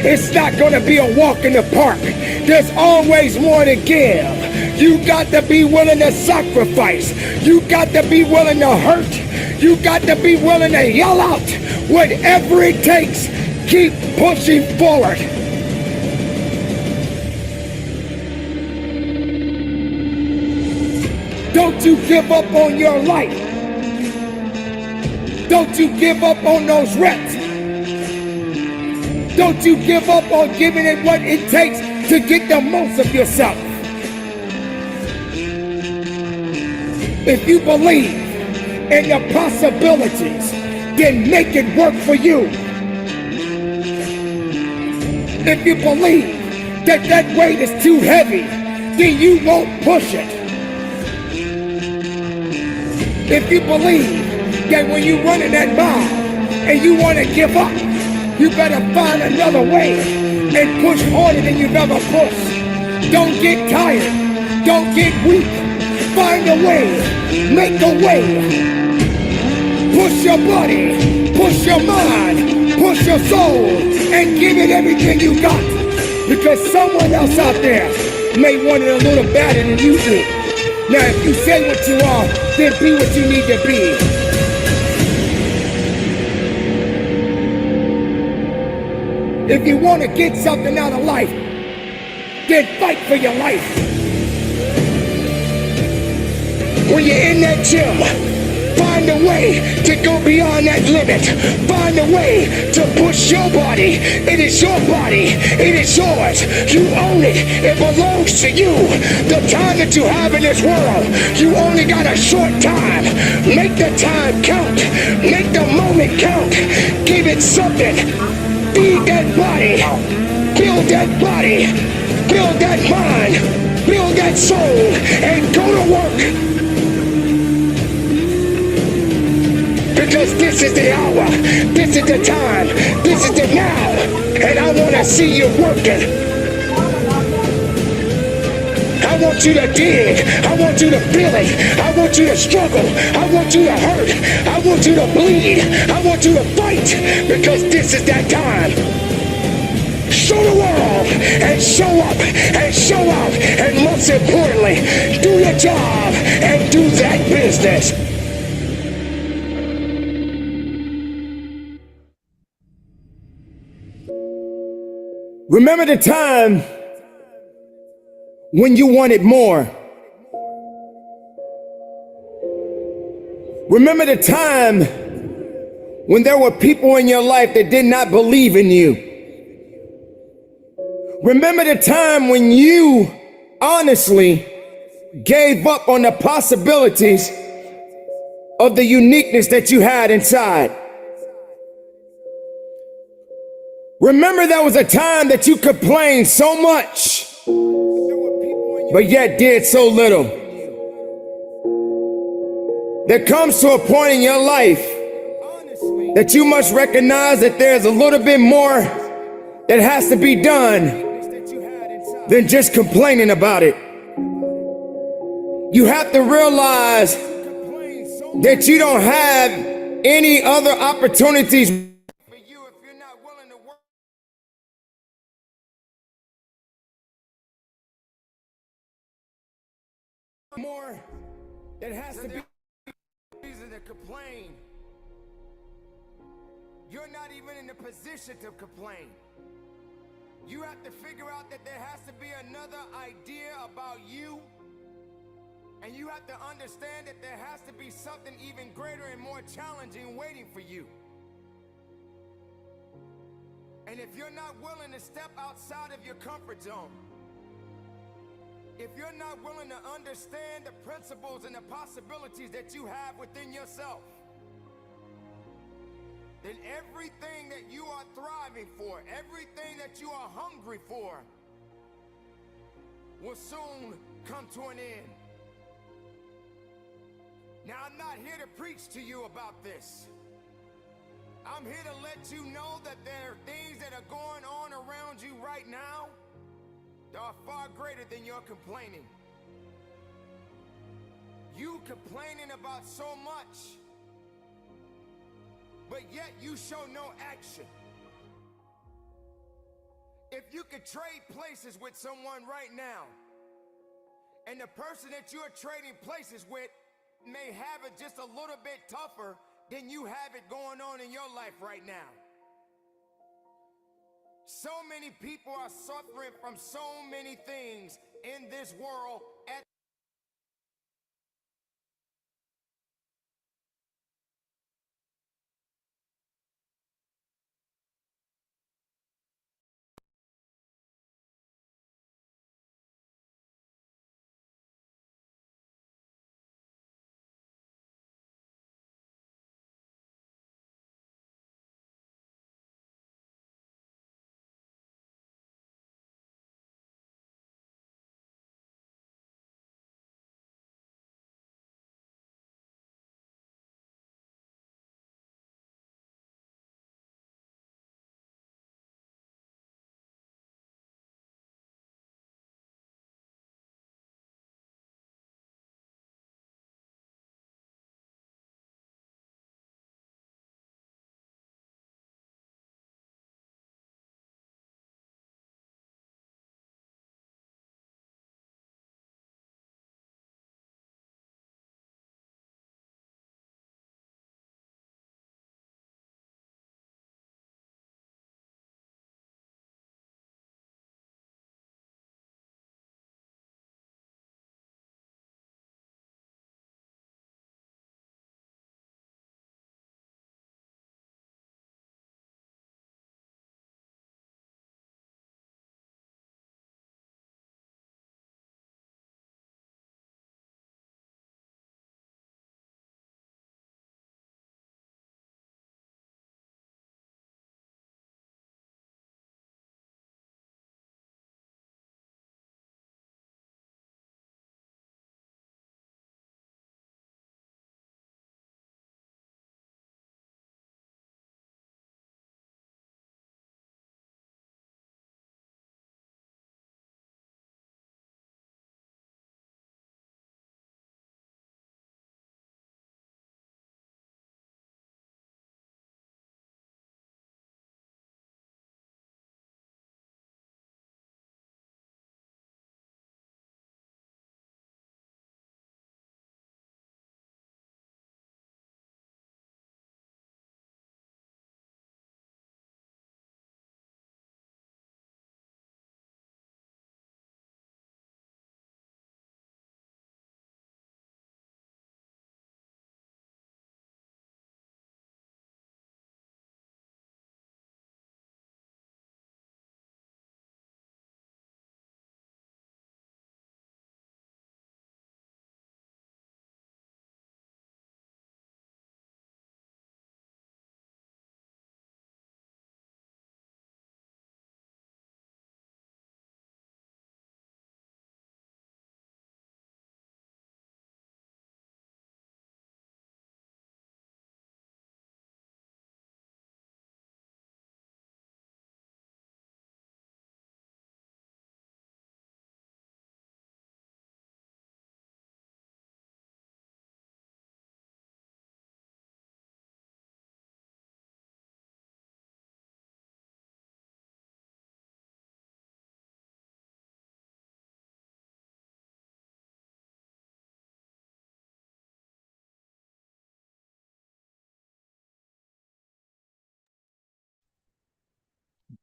It's not gonna be a walk in the park. There's always more to give. You got to be willing to sacrifice. You got to be willing to hurt. You got to be willing to yell out whatever it takes. Keep pushing forward. Don't you give up on your life. Don't you give up on those reps. Don't you give up on giving it what it takes to get the most of yourself. If you believe in the possibilities, then make it work for you. If you believe that that weight is too heavy, then you won't push it. If you believe that when you run in that mile and you want to give up, you better find another way and push harder than you've ever pushed. Don't get tired. Don't get weak. Find a way. Make a way. Push your body. Push your mind. Push your soul. And give it everything you got. Because someone else out there may want it a little better than you do. Now, if you say what you are, then be what you need to be. If you want to get something out of life, then fight for your life. When you're in that gym, find a way to go beyond that limit. Find a way to push your body. It is your body. It is yours. You own it. It belongs to you. The time that you have in this world, you only got a short time. Make the time count. Make the moment count. Give it something. Feed that body. Build that body. Build that mind. Build that soul. And go to work. Because this is the hour, this is the time, this is the now, and I want to see you working. I want you to dig, I want you to feel it, I want you to struggle, I want you to hurt, I want you to bleed, I want you to fight, because this is that time. Show the world, and show up, and show out, and most importantly, do your job, and do that business. Remember the time when you wanted more. Remember the time when there were people in your life that did not believe in you. Remember the time when you honestly gave up on the possibilities of the uniqueness that you had inside. Remember there was a time that you complained so much, but yet did so little. There comes to a point in your life that you must recognize that there's a little bit more that has to be done than just complaining about it. You have to realize that you don't have any other opportunities more that has to be reason to complain. You're not even in the position to complain. You have to figure out that there has to be another idea about you, and you have to understand that there has to be something even greater and more challenging waiting for you. And if you're not willing to step outside of your comfort zone, if you're not willing to understand the principles and the possibilities that you have within yourself, then everything that you are thriving for, everything that you are hungry for, will soon come to an end. Now, I'm not here to preach to you about this. I'm here to let you know that there are things that are going on around you right now that are far greater than your complaining. You complaining about so much, but yet you show no action. If you could trade places with someone right now, and the person that you're trading places with may have it just a little bit tougher than you have it going on in your life right now. So many people are suffering from so many things in this world at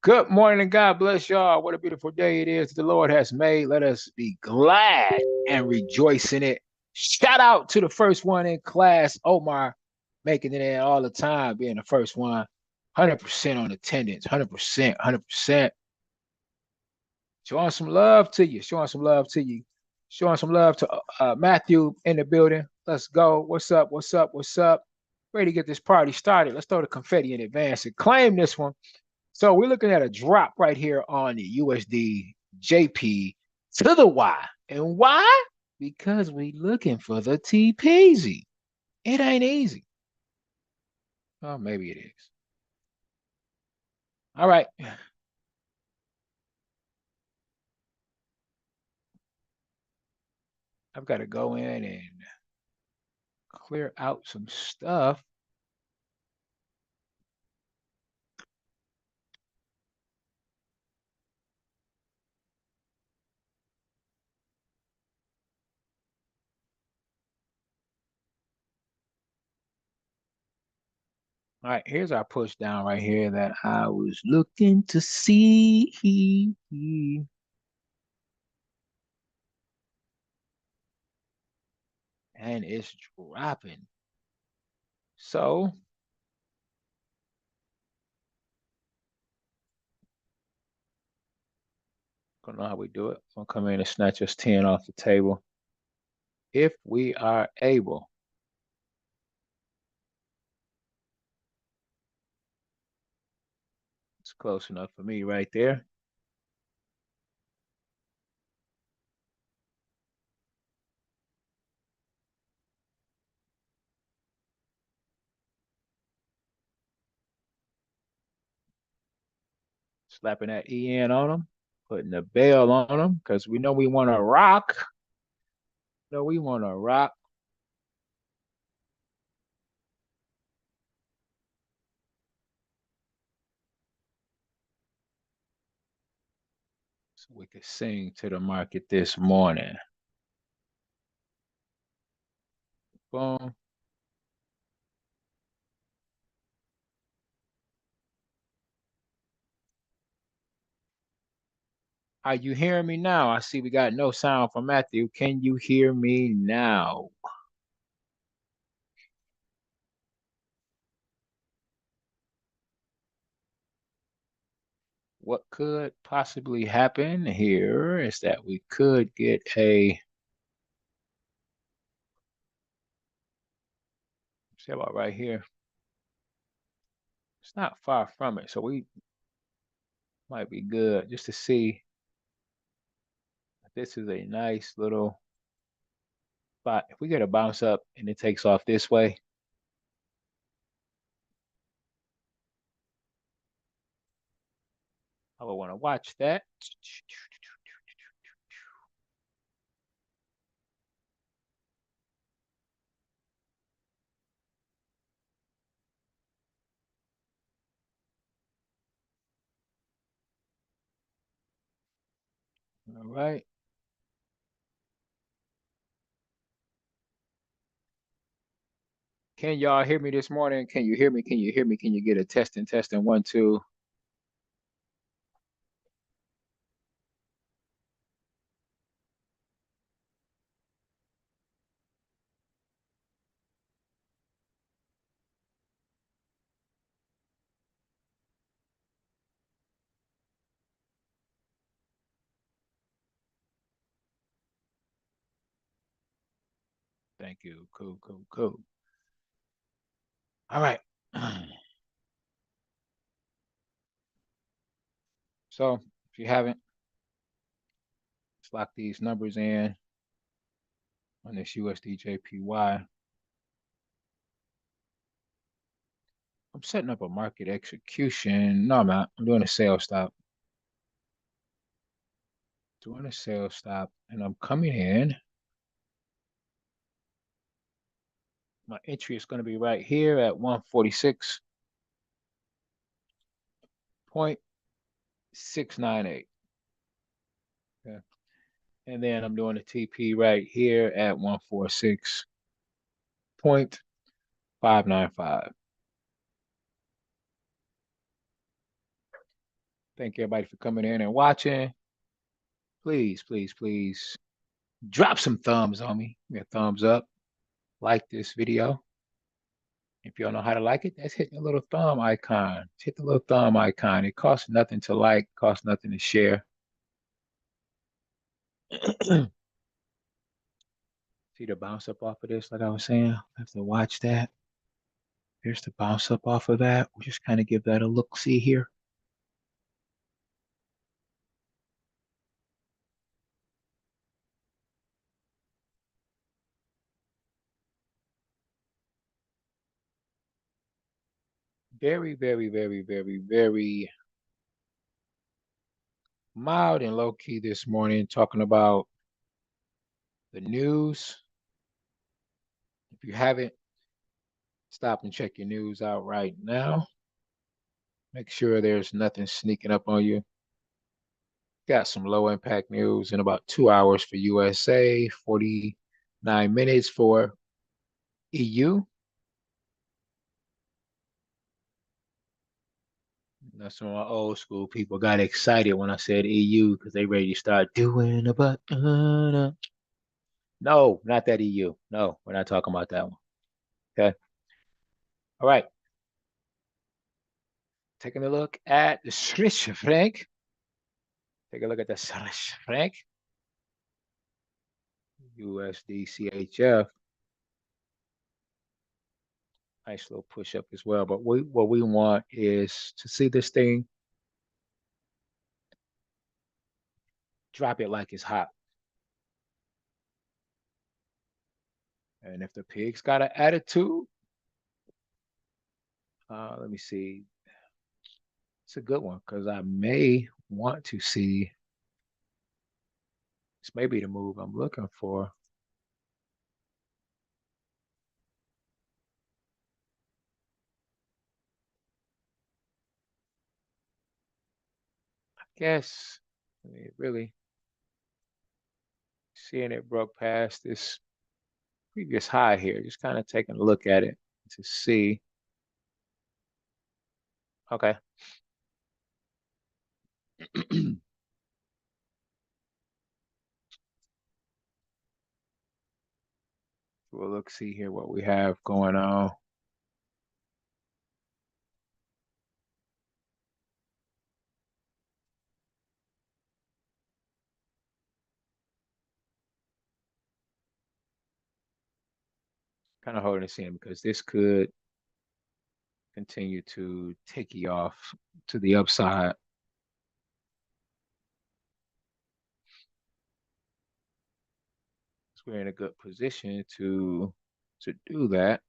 Good morning and God bless y'all. What a beautiful day it is the Lord has made. Let us be glad and rejoice in it. Shout out to the first one in class, Omar, making it in all the time, being the first one. 100% on attendance, 100%, 100%. Showing some love to you, showing some love to you, showing some love to Matthew in the building. Let's go. What's up? What's up? What's up? Ready to get this party started. Let's throw the confetti in advance and claim this one. So we're looking at a drop right here on the USD JP to the Y. And why? Because we looking for the TPZ. It ain't easy. Oh, maybe it is. All right. I've got to go in and clear out some stuff. All right, here's our push down right here that I was looking to see. And it's dropping. So, don't know how we do it. Gonna come in and snatch us 10 off the table if we are able. It's close enough for me right there. Slapping that EN on them, putting the bell on them because we know we want to rock. No, we want to rock. So we could sing to the market this morning. Boom. Are you hearing me now? I see we got no sound from Matthew. Can you hear me now? What could possibly happen here is that we could get a, say about right here. It's not far from it, so we might be good just to see if this is a nice little spot. If we get a bounce up and it takes off this way, I would want to watch that. All right. Can y'all hear me this morning? Can you hear me? Can you hear me? Can you get a testing 1, 2? Thank you. Cool, cool, cool. All right. So if you haven't, let's lock these numbers in on this USDJPY. I'm setting up a market execution. No, I'm not. I'm doing a sales stop. Doing a sales stop, and I'm coming in. My entry is going to be right here at 146.698. Okay. And then I'm doing a TP right here at 146.595. Thank everybody for coming in and watching. Please, please, please drop some thumbs on me. Give me a thumbs up. Like this video. If you don't know how to like it, that's hitting the little thumb icon. Just hit the little thumb icon. It costs nothing to like, costs nothing to share. See the bounce up off of this, like I was saying? I have to watch that. Here's the bounce up off of that. We'll just kind of give that a look see here. Very, very, very, very, very mild and low key this morning, talking about the news. If you haven't, stop and check your news out right now. Make sure there's nothing sneaking up on you. Got some low impact news in about 2 hours for USA, 49 minutes for EU. That's some of my old school people got excited when I said EU because they ready to start doing a but. No, not that EU. No, we're not talking about that one. Okay. All right. Taking a look at the Swiss franc. Take a look at the Swiss franc. USD CHF. Nice little push up as well. But what we want is to see this thing drop it like it's hot. And if the pig's got an attitude, let me see. It's a good one because I may want to see. This may be the move I'm looking for. I guess. I mean, really seeing it broke past this previous high here. Just kind of taking a look at it to see. Okay. We'll look, see here what we have going on. Kind of holding this in because this could continue to take you off to the upside. So we're in a good position to do that.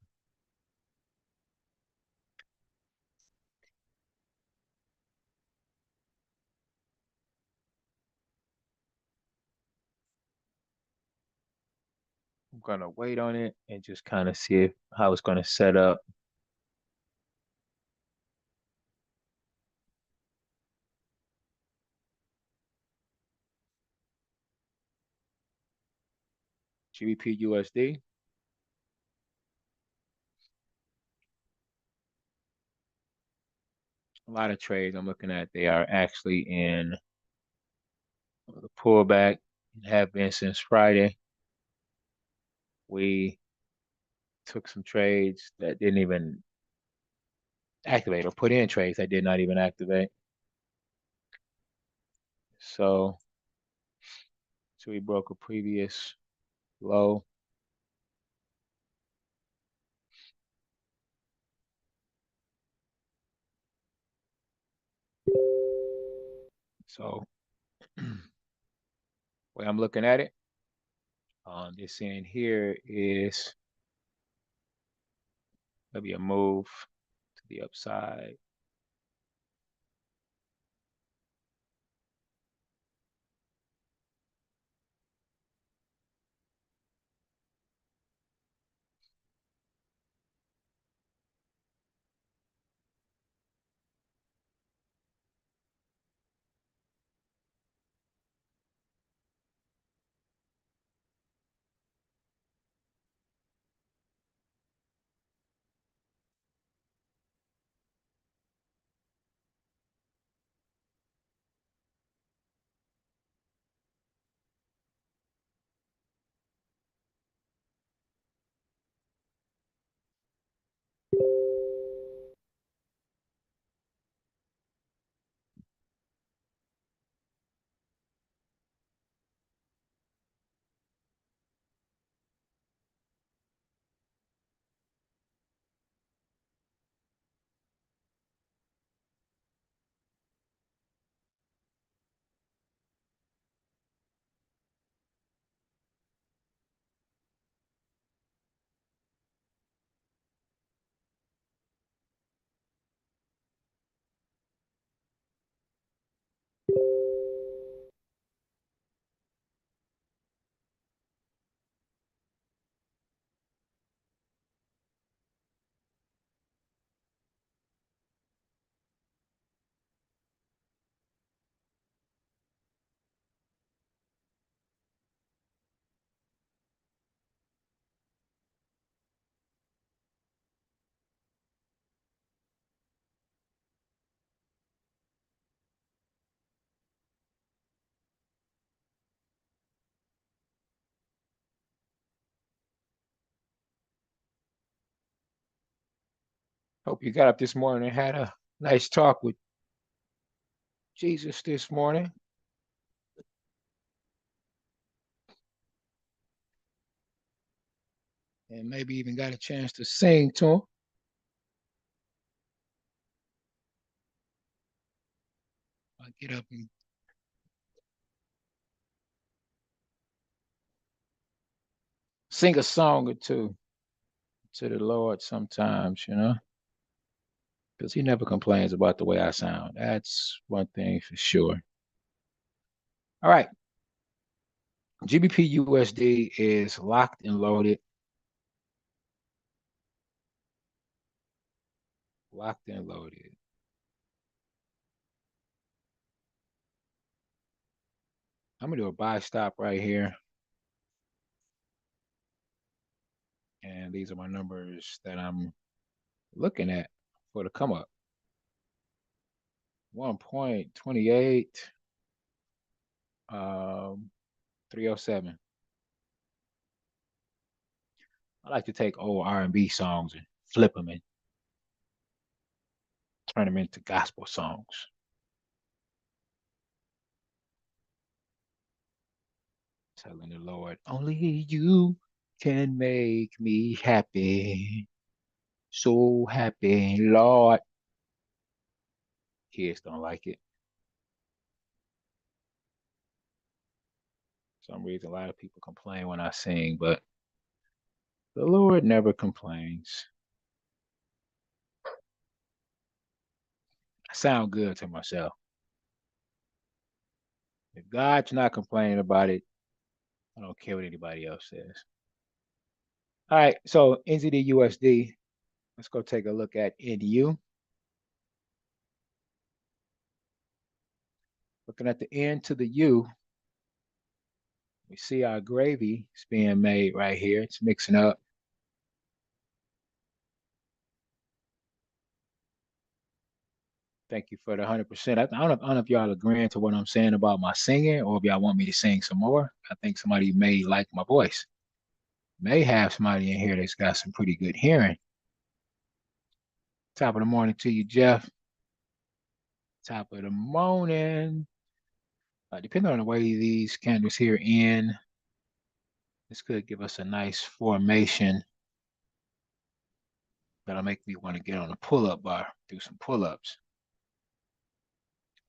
I'm gonna wait on it and just kind of see how it's gonna set up. GBP USD. A lot of trades I'm looking at, they are actually in the pullback and have been since Friday. We took some trades that didn't even activate or put in trades that did not even activate. So we broke a previous low. So way I'm looking at it, this end here is maybe a move to the upside. Hope you got up this morning and had a nice talk with Jesus this morning. And maybe even got a chance to sing to him. I get up and sing a song or two to the Lord sometimes, because he never complains about the way I sound. That's one thing for sure. All right. GBP USD is locked and loaded. Locked and loaded. I'm going to do a buy stop right here. And these are my numbers that I'm looking at for the come up. 1.28, 307. I like to take old R&B songs and flip them and turn them into gospel songs. Telling the Lord, only you can make me happy. So happy, Lord. Kids don't like it. For some reason, a lot of people complain when I sing, but the Lord never complains. I sound good to myself. If God's not complaining about it, I don't care what anybody else says. All right, so NZD USD. Let's go take a look at NU. Looking at the N to the U, we see our gravy is being made right here. It's mixing up. Thank you for the 100%. I don't know if y'all agreeing to what I'm saying about my singing or if y'all want me to sing some more. I think somebody may like my voice. May have somebody in here that's got some pretty good hearing. Top of the morning to you, Jeff. Top of the morning. Depending on the way these candles here in, this could give us a nice formation that'll make me want to get on a pull-up bar, do some pull-ups.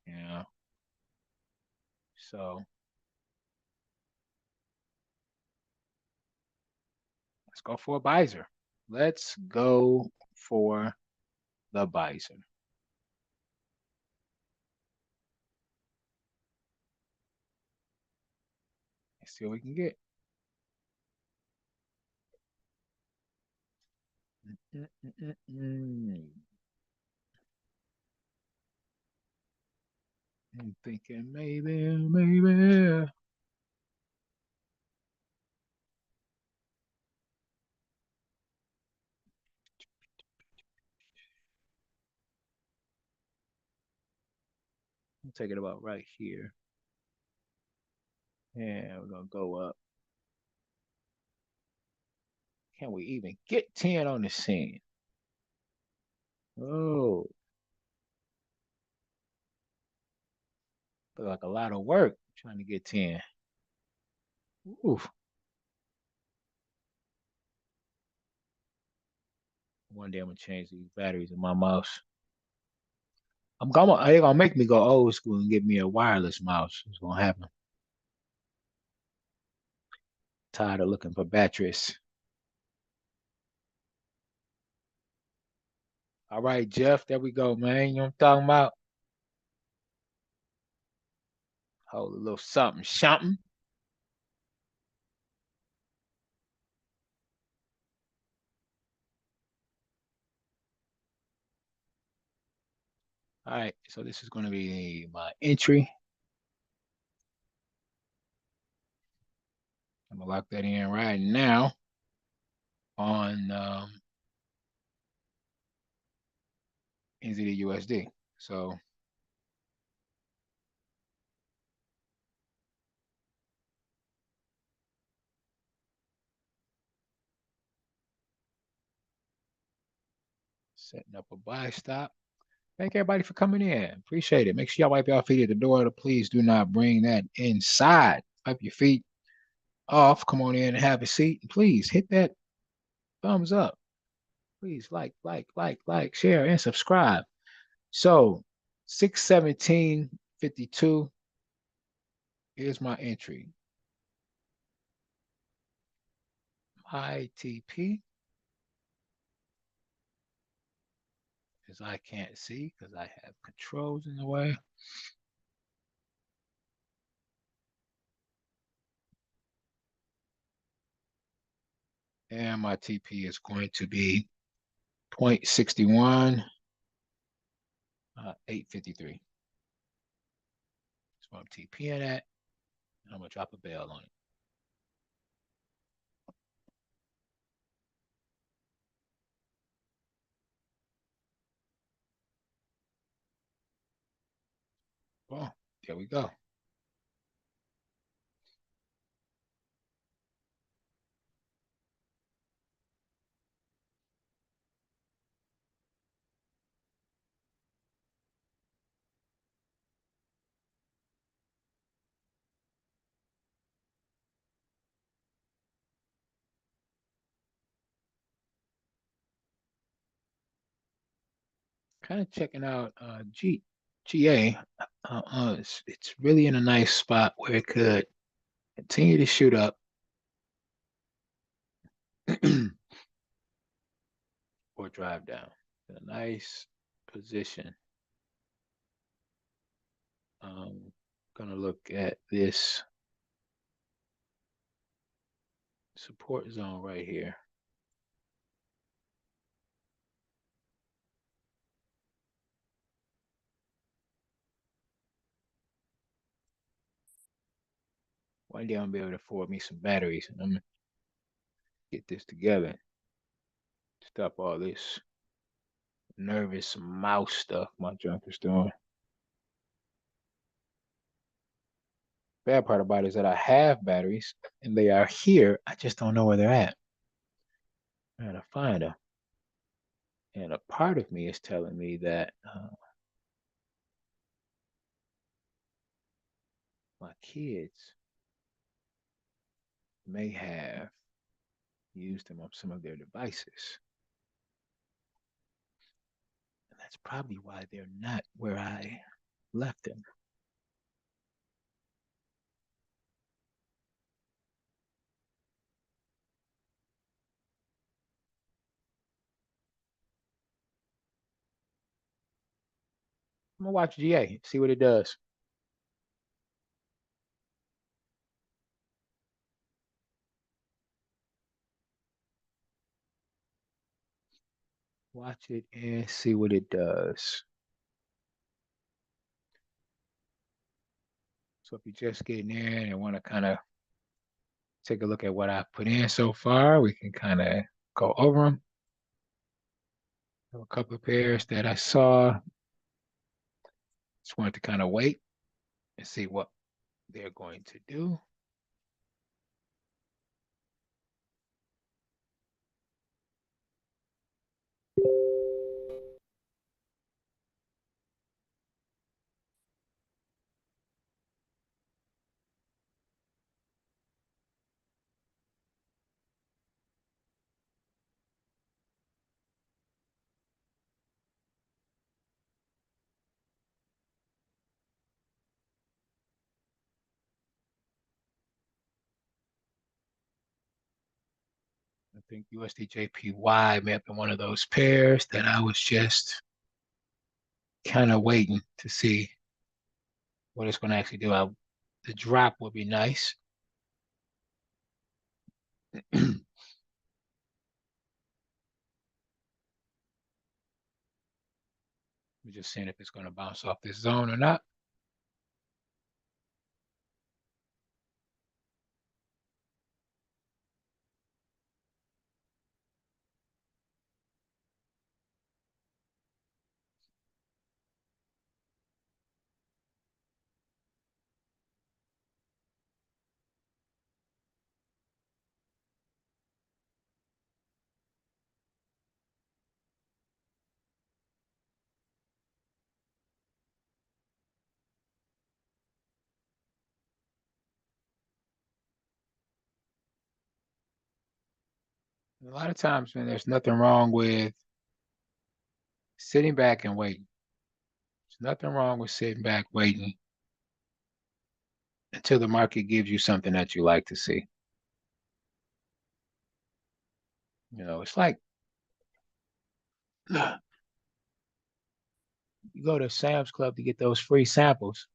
Yeah. So let's go for a Bizer. Let's go for the Bizer. Let's see what we can get. I'm thinking maybe. I'll take it about right here. And we're gonna go up. Can we even get 10 on the scene? Oh, feel like a lot of work trying to get 10. Oof. One day I'm gonna change these batteries in my mouse. They're gonna make me go old school and get me a wireless mouse. It's gonna happen. Tired of looking for batteries. All right, Jeff, there we go, man. You know what I'm talking about? Hold a little something. All right, so this is going to be my entry. I'm gonna lock that in right now on NZD USD. So Setting up a buy stop. Thank everybody for coming in. Appreciate it. Make sure y'all wipe your feet at the door. Please do not bring that inside. Wipe your feet off. Come on in and have a seat. Please hit that thumbs up. Please like, share, and subscribe. So 617.52 is my entry. My TP, as I can't see because I have controls in the way. And my TP is going to be 0.61, 853. That's what I'm TPing at. And I'm going to drop a bell on it. Well, there we go. Kind of checking out GA. It's really in a nice spot where it could continue to shoot up or drive down. In a nice position. Gonna look at this support zone right here. One day I'm gonna be able to afford me some batteries, and I'm gonna get this together. Stop all this nervous mouse stuff my junk is doing. Bad part about it is that I have batteries and they are here. I just don't know where they're at. I gotta find them. And a part of me is telling me that my kids may have used them on some of their devices. And that's probably why they're not where I left them. I'm gonna watch GA, see what it does. Watch it and see what it does. So if you're just getting in and want to kind of take a look at what I've put in so far, we can kind of go over them. A couple of pairs that I saw. Just wanted to kind of wait and see what they're going to do. I think USDJPY may have been one of those pairs that I was just kind of waiting to see what it's going to actually do. The drop would be nice. We're just seeing if it's going to bounce off this zone or not. A lot of times, man, there's nothing wrong with sitting back and waiting. There's nothing wrong with sitting back waiting until the market gives you something that you like to see. It's like you go to Sam's Club to get those free samples.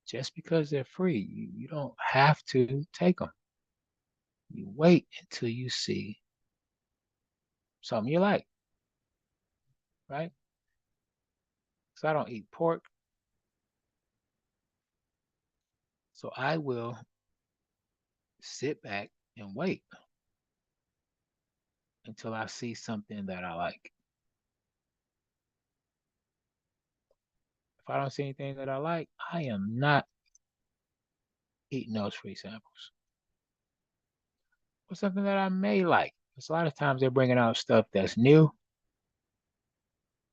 Just because they're free, you don't have to take them. You wait until you see something you like, right? So I don't eat pork, so I will sit back and wait until I see something that I like. If I don't see anything that I like, I am not eating those free samples. Or something that I may like. Because a lot of times they're bringing out stuff that's new,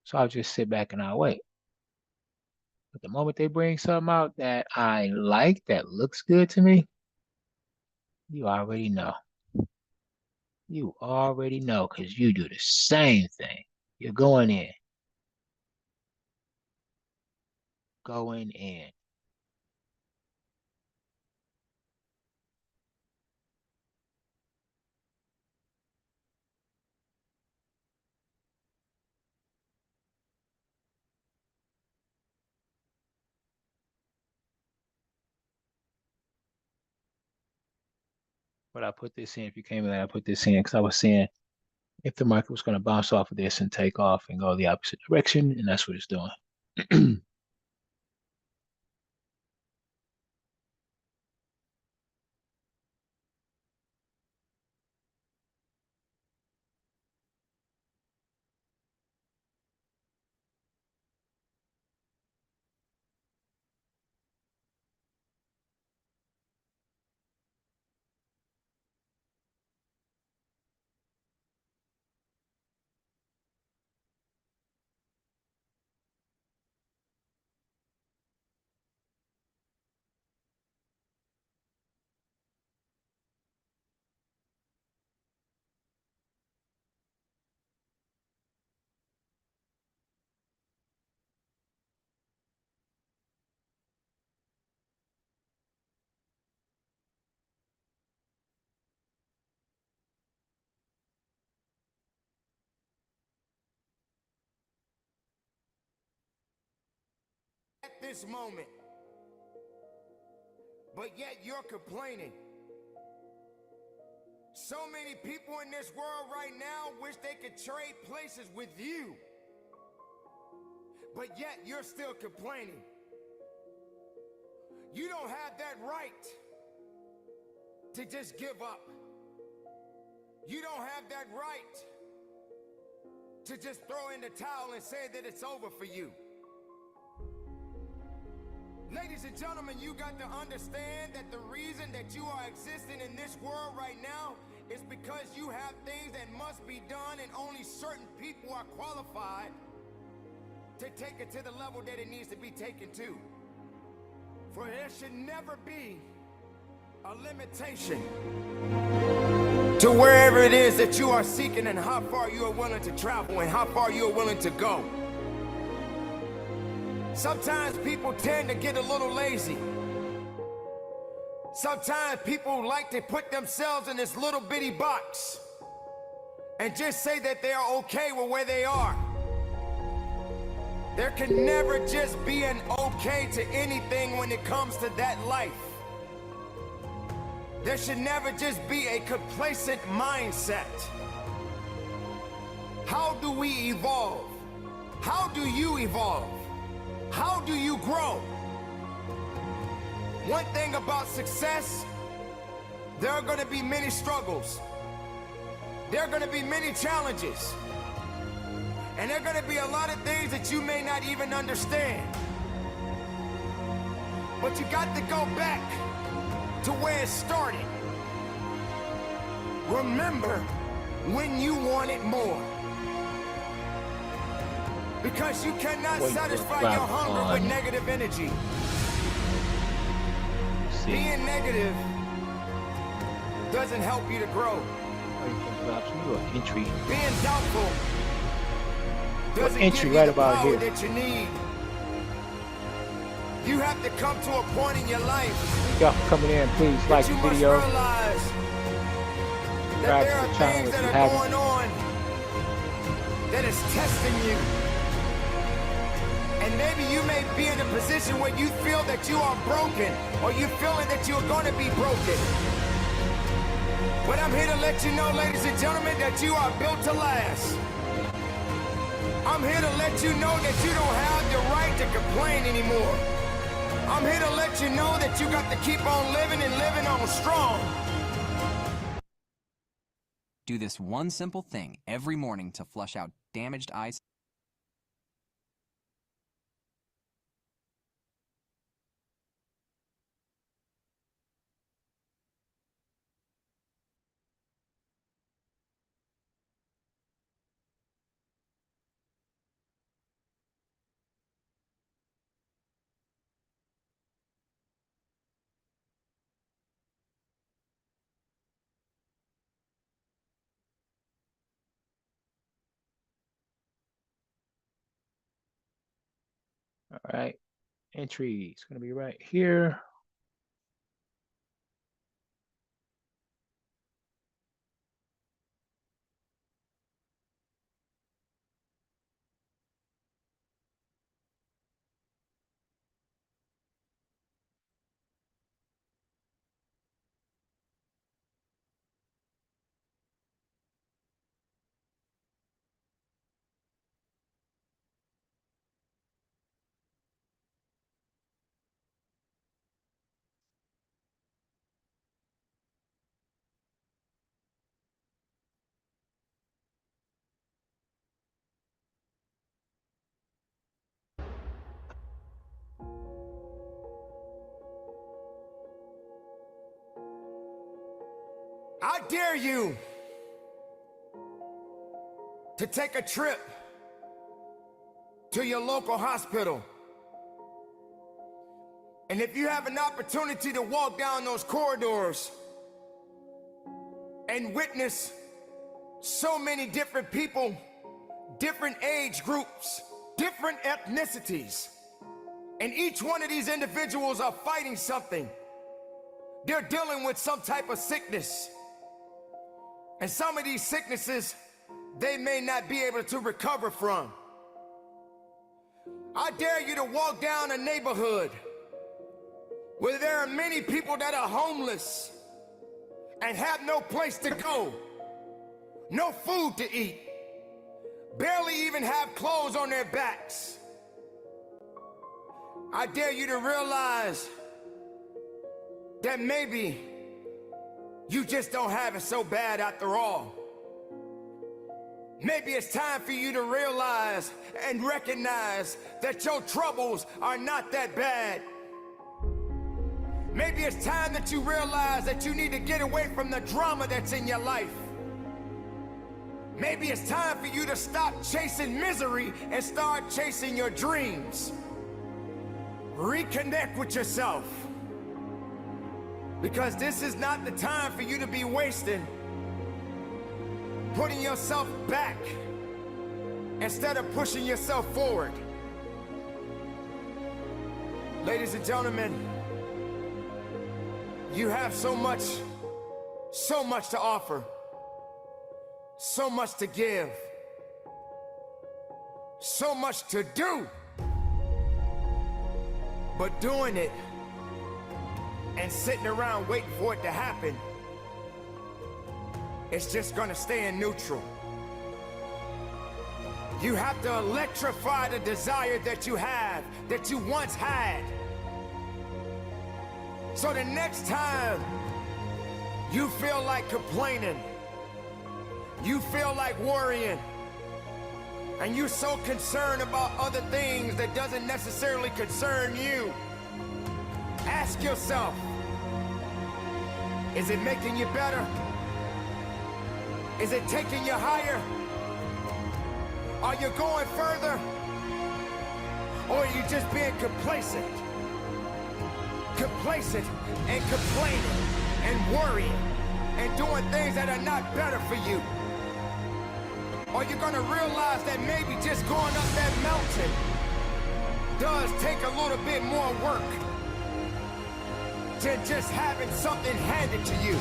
so I'll just sit back and I'll wait. But the moment they bring something out that I like, that looks good to me, you already know. You already know because you do the same thing. You're going in. Going in. But I put this in, if you came in, I put this in because I was saying if the market was going to bounce off of this and take off and go the opposite direction, and that's what it's doing. At this moment, but yet you're complaining. So many people in this world right now wish they could trade places with you, but yet you're still complaining. You don't have that right to just give up. You don't have that right to just throw in the towel and say that it's over for you. Ladies and gentlemen, you got to understand that the reason that you are existing in this world right now is because you have things that must be done, and only certain people are qualified to take it to the level that it needs to be taken to. For there should never be a limitation to wherever it is that you are seeking and how far you are willing to travel and how far you are willing to go. Sometimes people tend to get a little lazy. Sometimes people like to put themselves in this little bitty box and just say that they are okay with where they are. There can never just be an okay to anything when it comes to that life. There should never just be a complacent mindset. How do we evolve? How do you evolve? How do you grow? One thing about success, there are going to be many struggles. There are going to be many challenges. And there are going to be a lot of things that you may not even understand. But you got to go back to where it started. Remember when you wanted more. Because you cannot satisfy your hunger with negative energy. Being negative doesn't help you to grow. Drops me a little entry. Being doubtful doesn't entry give you right the about power here. that you need. You have to come to a point in your life. Thank y'all for coming in. Please like the you must video. realize that Subscribe there to are the channel things if that you are haven't. going on that is testing you. And maybe you may be in a position where you feel that you are broken, or you feeling that you're going to be broken. But I'm here to let you know, ladies and gentlemen, that you are built to last. I'm here to let you know that you don't have the right to complain anymore. I'm here to let you know that you got to keep on living and living on strong. Do this one simple thing every morning to flush out damaged eyes. All right. Entry is going to be right here. I dare you to take a trip to your local hospital. And if you have an opportunity to walk down those corridors and witness so many different people, different age groups, different ethnicities, and each one of these individuals are fighting something. They're dealing with some type of sickness. And some of these sicknesses, they may not be able to recover from. I dare you to walk down a neighborhood where there are many people that are homeless and have no place to go, no food to eat, barely even have clothes on their backs. I dare you to realize that maybe you just don't have it so bad after all. Maybe it's time for you to realize and recognize that your troubles are not that bad. Maybe it's time that you realize that you need to get away from the drama that's in your life. Maybe it's time for you to stop chasing misery and start chasing your dreams. Reconnect with yourself. Because this is not the time for you to be wasting, putting yourself back instead of pushing yourself forward. Ladies and gentlemen, you have so much to offer, so much to give, so much to do. But doing it and sitting around waiting for it to happen, it's just gonna stay in neutral. You have to electrify the desire that you have, that you once had. So the next time you feel like complaining, you feel like worrying, and you're so concerned about other things that doesn't necessarily concern you, ask yourself, is it making you better? Is it taking you higher? Are you going further? Or are you just being complacent? Complacent and complaining and worrying and doing things that are not better for you? Or you're gonna realize that maybe just going up that mountain does take a little bit more work than just having something handed to you?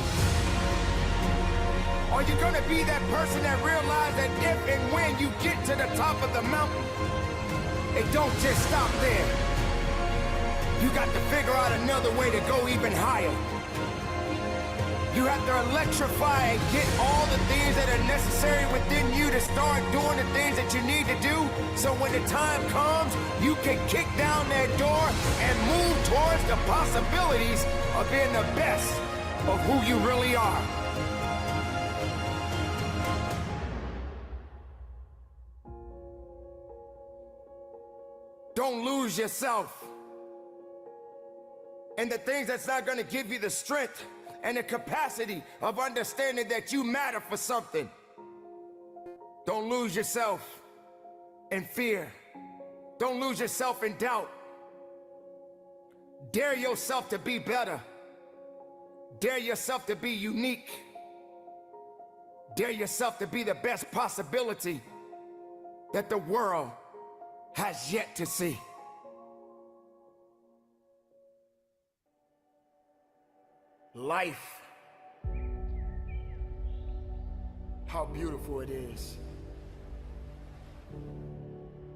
Are you gonna be that person that realizes that if and when you get to the top of the mountain, it don't just stop there? You got to figure out another way to go even higher. You have to electrify and get all the things that are necessary within you to start doing the things that you need to do, so when the time comes, you can kick down that door and move towards the possibilities of being the best of who you really are. Don't lose yourself in the things that's not going to give you the strength and the capacity of understanding that you matter for something. Don't lose yourself in fear. Don't lose yourself in doubt. Dare yourself to be better. Dare yourself to be unique. Dare yourself to be the best possibility that the world has yet to see. Life. How beautiful it is.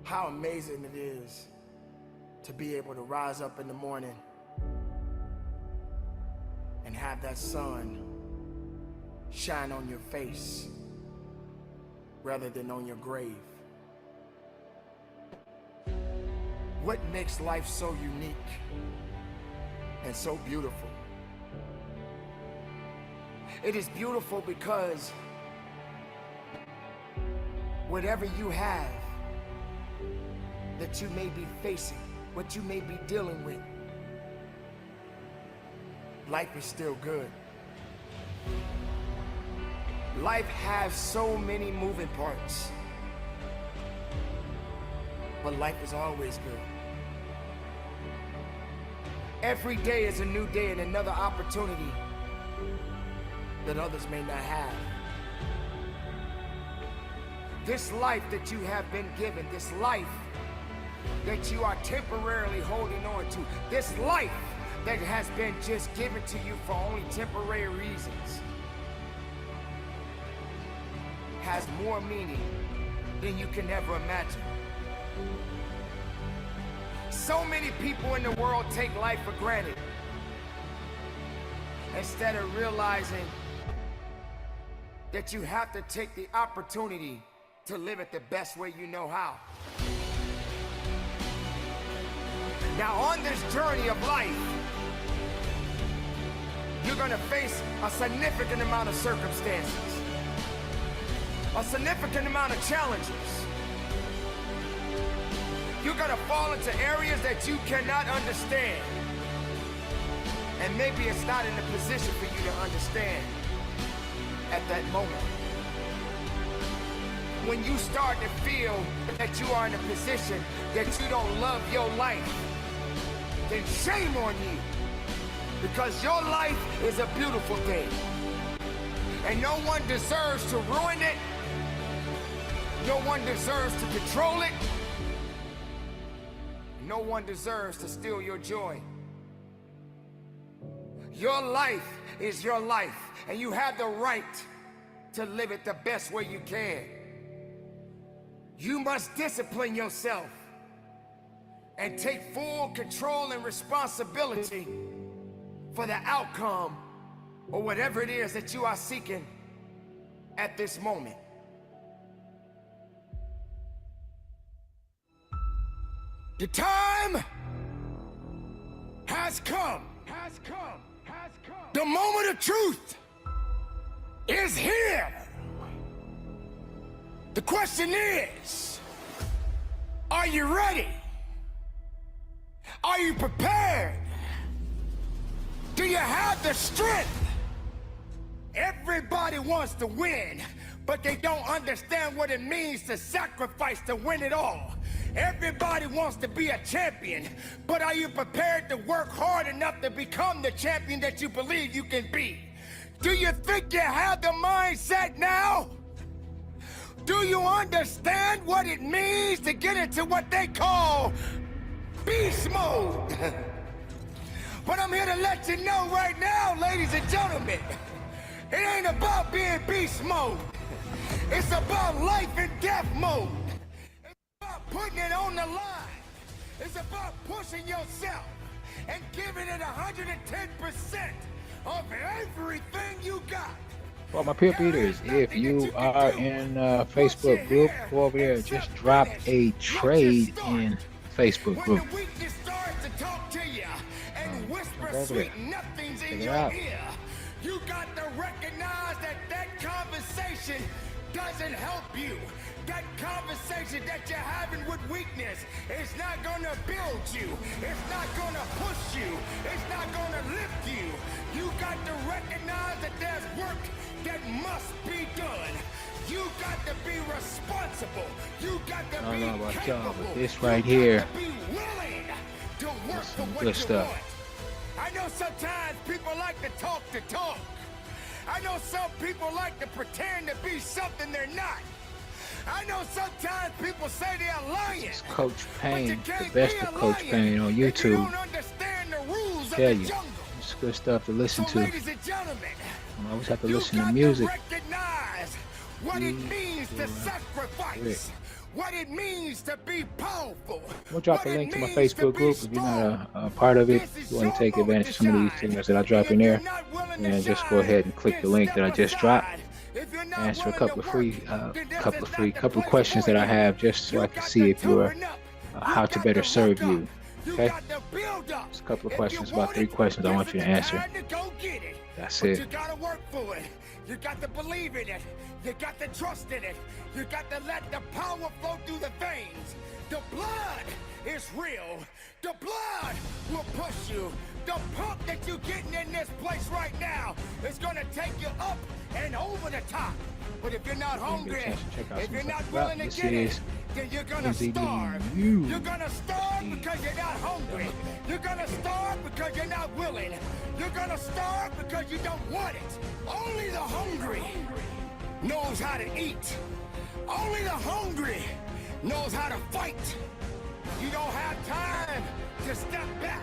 How amazing it is to be able to rise up in the morning and have that sun shine on your face rather than on your grave. What makes life so unique and so beautiful? It is beautiful because whatever you have that you may be facing, what you may be dealing with, life is still good. Life has so many moving parts, but life is always good. Every day is a new day and another opportunity that others may not have. This life that you have been given, this life that you are temporarily holding on to, this life that has been just given to you for only temporary reasons, has more meaning than you can ever imagine. So many people in the world take life for granted instead of realizing that you have to take the opportunity to live it the best way you know how. Now, on this journey of life, you're gonna face a significant amount of circumstances, a significant amount of challenges. You're gonna fall into areas that you cannot understand. And maybe it's not in a position for you to understand at that moment. When you start to feel that you are in a position that you don't love your life, then shame on you. Because your life is a beautiful thing. And no one deserves to ruin it. No one deserves to control it. No one deserves to steal your joy. Your life is your life, and you have the right to live it the best way you can. You must discipline yourself and take full control and responsibility for the outcome or whatever it is that you are seeking at this moment. The time has come. The moment of truth is here. The question is, are you ready? Are you prepared? Do you have the strength? Everybody wants to win, but they don't understand what it means to sacrifice to win it all. Everybody wants to be a champion, but are you prepared to work hard enough to become the champion that you believe you can be? Do you think you have the mindset now? Do you understand what it means to get into what they call beast mode? But I'm here to let you know right now, ladies and gentlemen, it ain't about being beast mode. It's about life and death mode. It's about putting it on the line. It's about pushing yourself and giving it 110% of everything you got. For my pimp eaters, if you are in Facebook group, go over there. Just drop a trade in Facebook group. When the weakness starts to talk to you and whisper over sweet there. nothings in Check it your out. ear, you got to recognize that that conversation doesn't help you. That conversation that you're having with weakness is not gonna build you. It's not gonna push you. It's not gonna lift you. You got to recognize that there's work that must be done. You got to be responsible. You got to I don't be know about y'all, capable. but this You right got here to be willing to work is for some what good you stuff. want. I know sometimes people like to talk. I know some people like to pretend to be something they're not. I know sometimes people say they're lying. It's Coach but you Payne, the can't best be of a Coach lion Payne on if you YouTube. don't understand the rules of Tell the you, jungle. it's good stuff to listen So, to. ladies and gentlemen, I always have to you listen to got music. to recognize what it means to sacrifice. What it means to be powerful. We'll drop a what it link to my means to Facebook be group if you're not strong. a part of it. This is If you want your to take moment advantage of to some of these shine. things that I drop And in if you're there, not willing to and just go shine, ahead and click the then link that I step just dropped. aside. If you're not Answer a willing couple to of free, work, then this couple is of not free, the couple of place questions for that I you. have, just so You I can got see to if you're toughen up. how You to got better to serve work up. you. You Okay, got to build up. just a couple of If questions, you about want 3 it, questions I this want is you to the answer. time to go get it. That's But it. you gotta work for it. You got to believe in it. You got to trust in it. You got to let the power flow through the veins. The blood is real. The blood will push you. The pump that you're getting in this place right now is gonna take you up and over the top. But if you're not hungry, if you're not willing to get it, then you're gonna starve. You're gonna starve because you're not hungry. You're gonna starve because you're not willing. You're gonna starve because you don't want it. Only the hungry knows how to eat. Only the hungry knows how to fight. You don't have time to step back.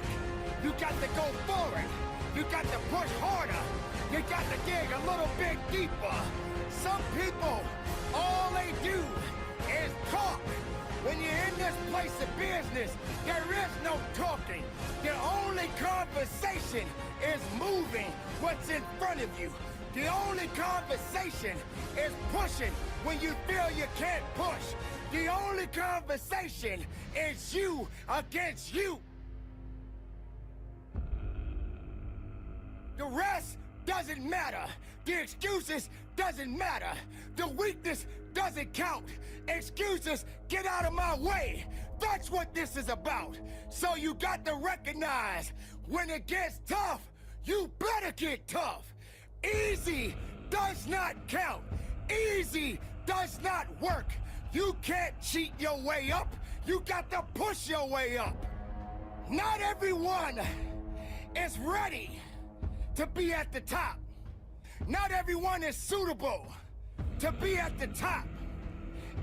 You got to go forward. You got to push harder. You got to dig a little bit deeper. Some people, all they do is talk. When you're in this place of business, there is no talking. The only conversation is moving what's in front of you. The only conversation is pushing when you feel you can't push. The only conversation is you against you. The rest doesn't matter. The excuses doesn't matter. The weakness doesn't count. Excuses, get out of my way. That's what this is about. So you got to recognize when it gets tough, you better get tough. Easy does not count. Easy does not work. You can't cheat your way up. You got to push your way up. Not everyone is ready to be at the top. Not everyone is suitable to be at the top.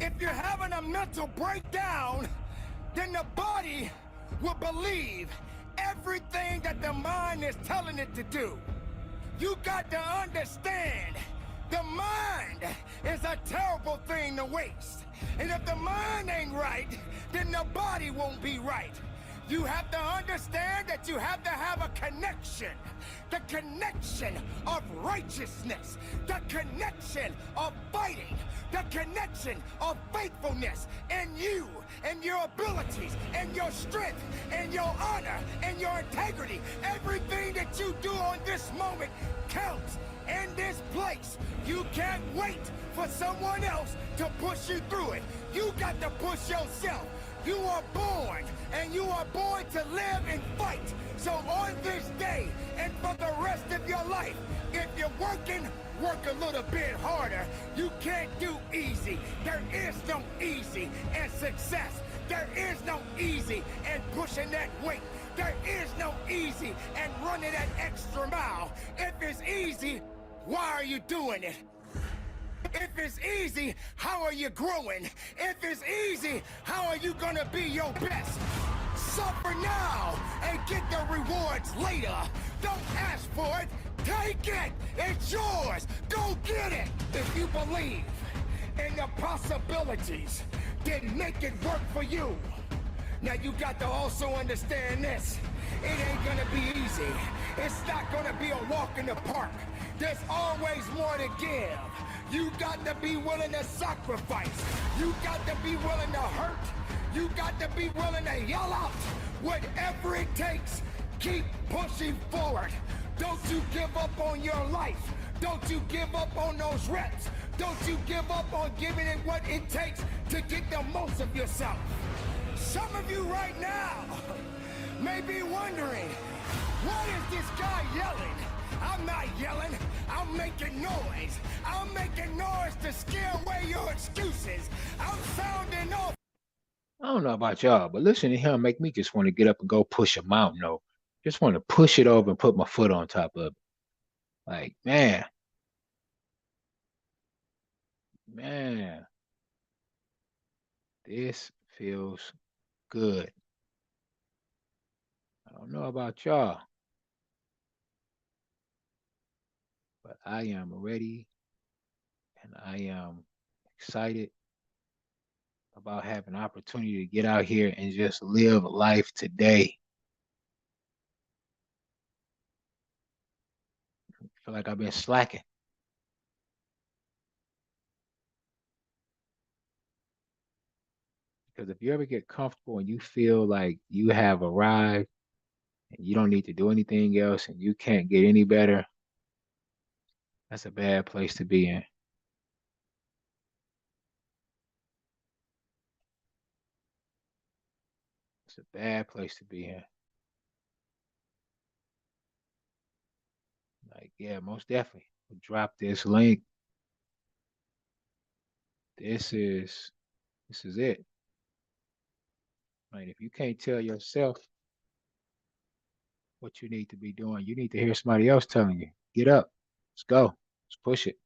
If you're having a mental breakdown, then the body will believe everything that the mind is telling it to do. You got to understand, the mind is a terrible thing to waste. And if the mind ain't right, then the body won't be right. You have to understand that you have to have a connection. The connection of righteousness. The connection of fighting. The connection of faithfulness. And you, and your abilities, and your strength, and your honor, and your integrity. Everything that you do on this moment counts in this place. You can't wait for someone else to push you through it. You got to push yourself. You are born, and you are born to live and fight. So on this day, and for the rest of your life, if you're working, work a little bit harder. You can't do easy. There is no easy and success. There is no easy and pushing that weight. There is no easy and running that extra mile. If it's easy, Why are you doing it? If it's easy, how are you growing? If it's easy, how are you gonna be your best? Suffer now and get the rewards later. Don't ask for it, take it. It's yours. Go get it. If you believe in the possibilities, then make it work for you. Now you got to also understand this. It ain't gonna be easy. It's not gonna be a walk in the park. There's always more to give. You got to be willing to sacrifice. You got to be willing to hurt. You got to be willing to yell out. Whatever it takes, keep pushing forward. Don't you give up on your life. Don't you give up on those reps. Don't you give up on giving it what it takes to get the most of yourself. Some of you right now may be wondering, what is this guy yelling? I'm not yelling, I'm making noise. I'm making noise to scare away your excuses. I'm sounding off. I don't know about y'all, but listening to him make me just want to get up and go push a mountain over. Just want to push it over and put my foot on top of it. Like, man, this feels good. I don't know about y'all, but I am ready and I am excited about having an opportunity to get out here and just live life today. I feel like I've been slacking because if you ever get comfortable and you feel like you have arrived and you don't need to do anything else and you can't get any better, that's a bad place to be in. It's a bad place to be in. Like, yeah, most definitely. Drop this link. This is this is it. Like, if you can't tell yourself what you need to be doing, you need to hear somebody else telling you. Get up. Let's go. Let's push it.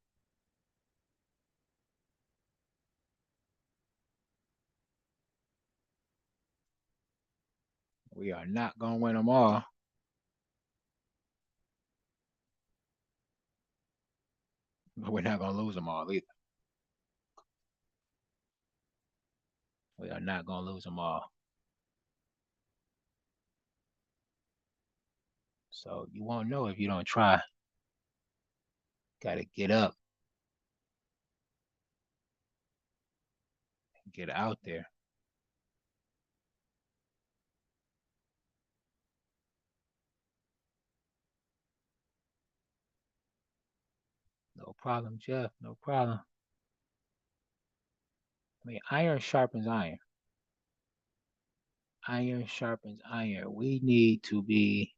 We are not gonna win them all, but we're not gonna lose them all either. We are not gonna lose them all. So you won't know if you don't try. Gotta get up and get out there. No problem, Jeff. No problem. I mean, iron sharpens iron. Iron sharpens iron. We need to be,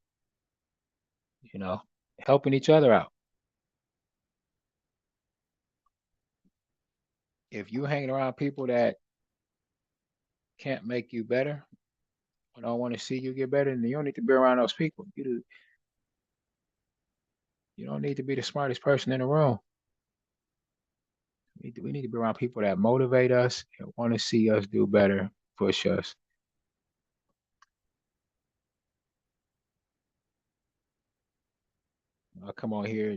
you know, helping each other out. If you're hanging around people that can't make you better or don't want to see you get better, then you don't need to be around those people. You don't need to be the smartest person in the room. We need to be around people that motivate us and want to see us do better, push us. I come on here,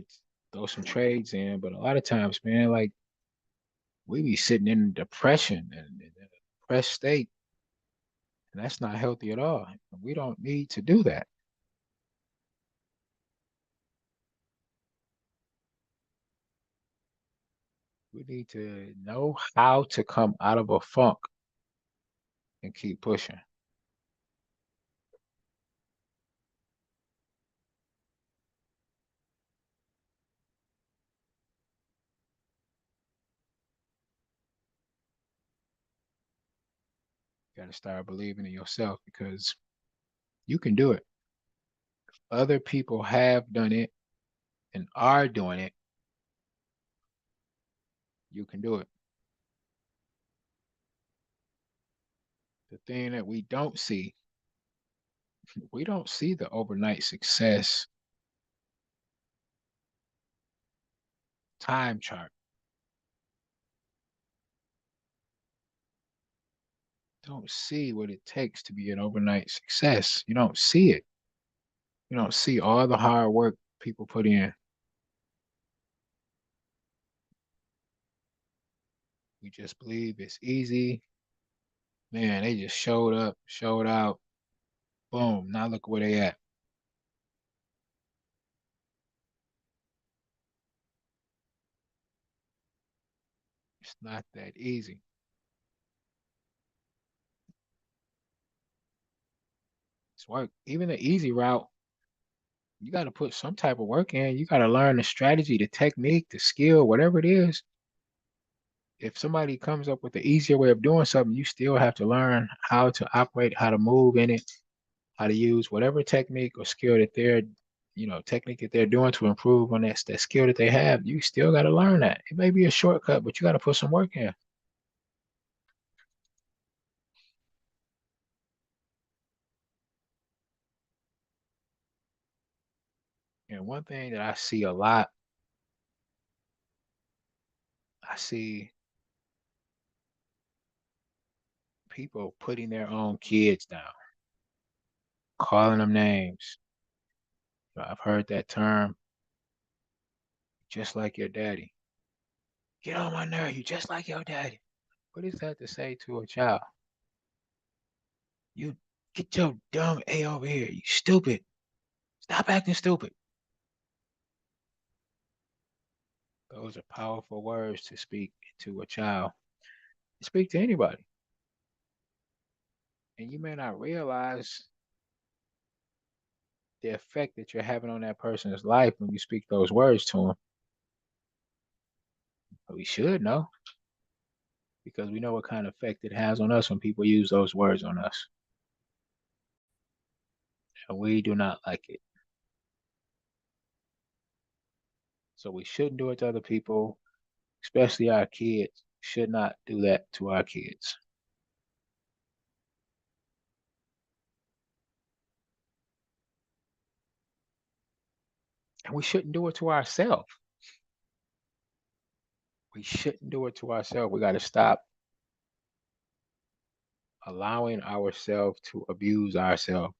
throw some trades in, but a lot of times, man, like we be sitting in depression and in a depressed state, and that's not healthy at all. We don't need to do that. We need to know how to come out of a funk and keep pushing. You got to start believing in yourself because you can do it. Other people have done it and are doing it. You can do it. The thing that we don't see the overnight success time chart. Don't see what it takes to be an overnight success. You don't see it. You don't see all the hard work people put in. We just believe it's easy. Man, they just showed up, showed out. Boom. Now look where they at. It's not that easy. It's work. Even the easy route, you got to put some type of work in. You got to learn the strategy, the technique, the skill, whatever it is. If somebody comes up with the easier way of doing something, you still have to learn how to operate, how to move in it, how to use whatever technique or skill that technique that they're doing to improve on that skill that they have. You still got to learn that. It may be a shortcut, but you got to put some work in. And one thing that I see a lot, I see people putting their own kids down, calling them names. I've heard that term, just like your daddy. Get on my nerve, you just like your daddy. What is that to say to a child? You get your dumb A over here, you stupid. Stop acting stupid. Those are powerful words to speak to a child. Speak to anybody. And you may not realize the effect that you're having on that person's life when you speak those words to them. But we should know because we know what kind of effect it has on us when people use those words on us. And we do not like it. So we shouldn't do it to other people, especially our kids. Should not do that to our kids. And we shouldn't do it to ourselves. We shouldn't do it to ourselves. We got to stop allowing ourselves to abuse ourselves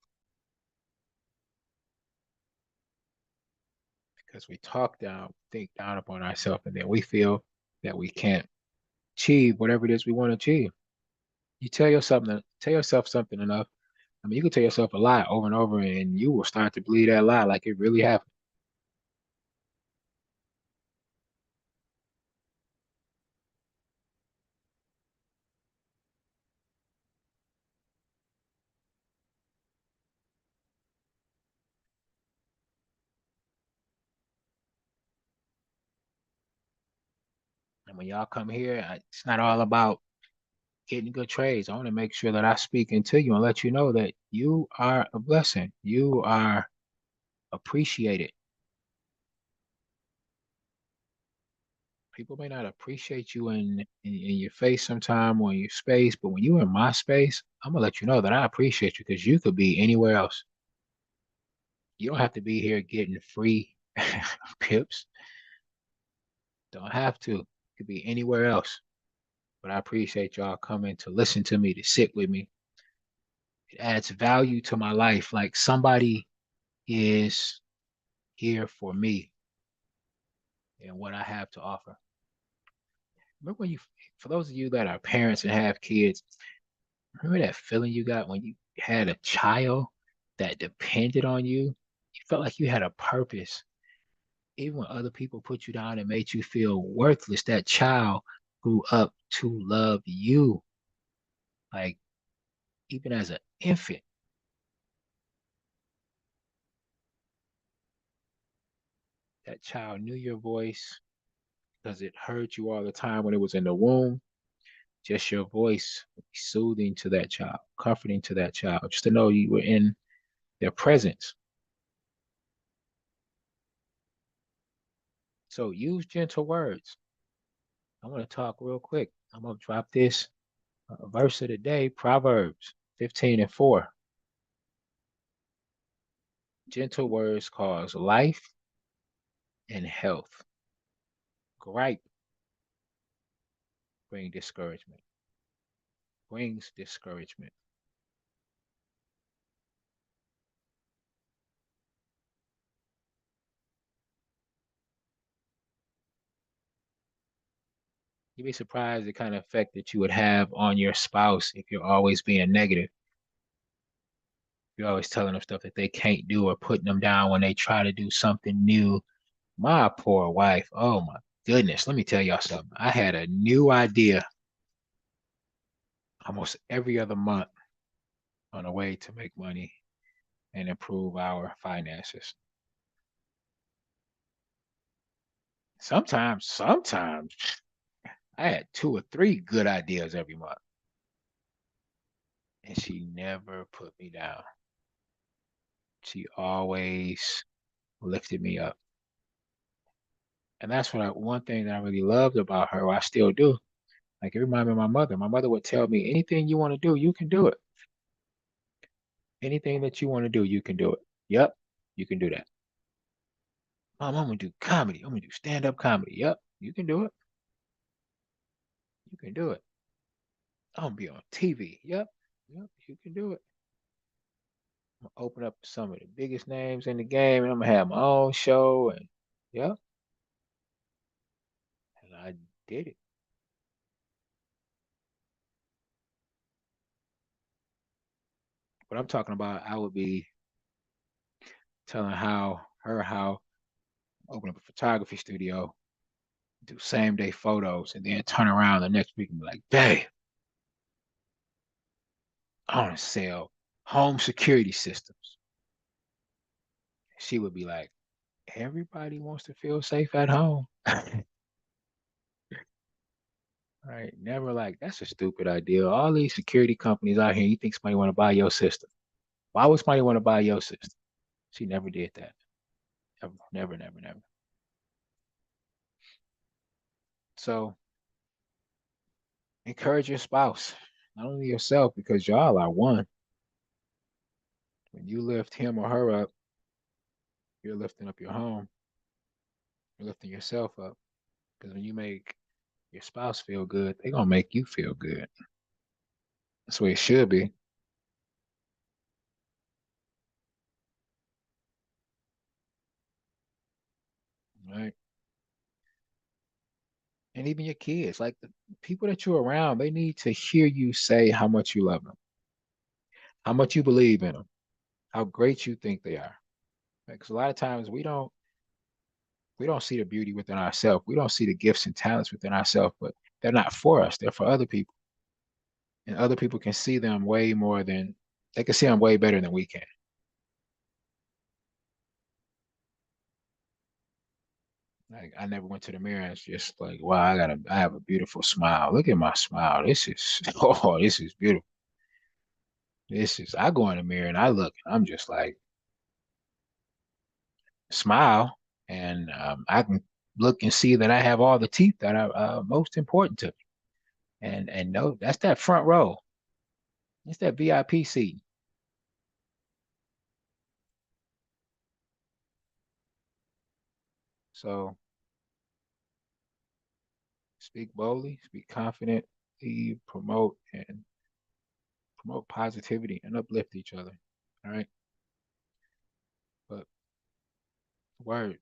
because we talk down, think down upon ourselves, and then we feel that we can't achieve whatever it is we want to achieve. You tell yourself something enough. I mean, you can tell yourself a lie over and over, and you will start to believe that lie like it really happened. And when y'all come here, it's not all about getting good trades. I want to make sure that I speak into you and let you know that you are a blessing. You are appreciated. People may not appreciate you in your face sometime or in your space, but when you're in my space, I'm gonna let you know that I appreciate you because you could be anywhere else. You don't have to be here getting free pips. Don't have to. You could be anywhere else. But I appreciate y'all coming to listen to me, to sit with me. It adds value to my life. Like somebody is here for me and what I have to offer. Remember when for those of you that are parents and have kids, remember that feeling you got when you had a child that depended on you? You felt like you had a purpose. Even when other people put you down and made you feel worthless, that child grew up to love you. Like even as an infant, that child knew your voice because it heard you all the time when it was in the womb. Just your voice would be soothing to that child, comforting to that child, just to know you were in their presence. So use gentle words. I want to talk real quick. I'm going to drop this verse of the day, Proverbs 15:4. Gentle words cause life and health. Gripe brings discouragement. Brings discouragement. You'd be surprised the kind of effect that you would have on your spouse if you're always being negative. You're always telling them stuff that they can't do or putting them down when they try to do something new. My poor wife. Oh my goodness. Let me tell y'all something. I had a new idea almost every other month on a way to make money and improve our finances. Sometimes I had two or three good ideas every month, and she never put me down. She always lifted me up. And that's one thing that I really loved about her, or I still do. Like it reminded me of my mother. My mother would tell me, anything you want to do, you can do it. Anything that you want to do, you can do it. Yep, you can do that. Mom, I'm gonna do comedy. I'm gonna do stand-up comedy. Yep, you can do it. You can do it. I'm gonna be on TV. Yep, you can do it. I'm gonna open up some of the biggest names in the game, and I'm gonna have my own show. And yep, and I did it. But I'm talking about, I would be telling how open up a photography studio, do same day photos, and then turn around the next week and be like, "Dang, I want to sell home security systems." She would be like, "Everybody wants to feel safe at home." Right? Never like, that's a stupid idea. All these security companies out here, you think somebody want to buy your system? Why would somebody want to buy your system? She never did that. Never, never, never, never. So encourage your spouse, not only yourself, because y'all are one. When you lift him or her up, you're lifting up your home. You're lifting yourself up. Because when you make your spouse feel good, they're gonna make you feel good. That's the way it should be. Right? And even your kids, like the people that you're around, they need to hear you say how much you love them, how much you believe in them, how great you think they are. Because a lot of times we don't see the beauty within ourselves. We don't see the gifts and talents within ourselves, but they're not for us. They're for other people. And other people can see them way more than they can see them way better than we can. Like I never went to the mirror and it's just like, wow, I have a beautiful smile. Look at my smile. This is oh, this is beautiful. I go in the mirror and I look and I'm just like smile and I can look and see that I have all the teeth that are most important to me. And no, that's that front row. It's that VIP seat. So speak boldly, speak confidently, promote positivity and uplift each other. All right. But word,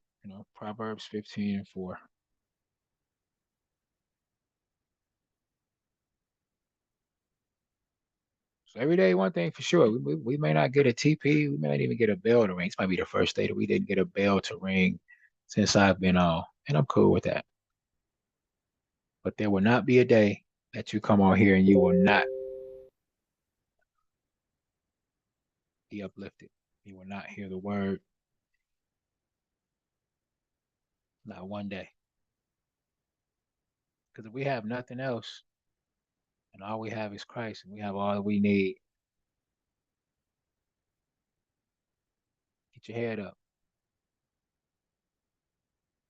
Proverbs 15:4. So every day, one thing for sure. We may not get a TP. We may not even get a bell to ring. This might be the first day that we didn't get a bell to ring since I've been on. And I'm cool with that. But there will not be a day that you come on here and you will not be uplifted. You will not hear the word, not one day. Because if we have nothing else and all we have is Christ and we have all that we need, get your head up.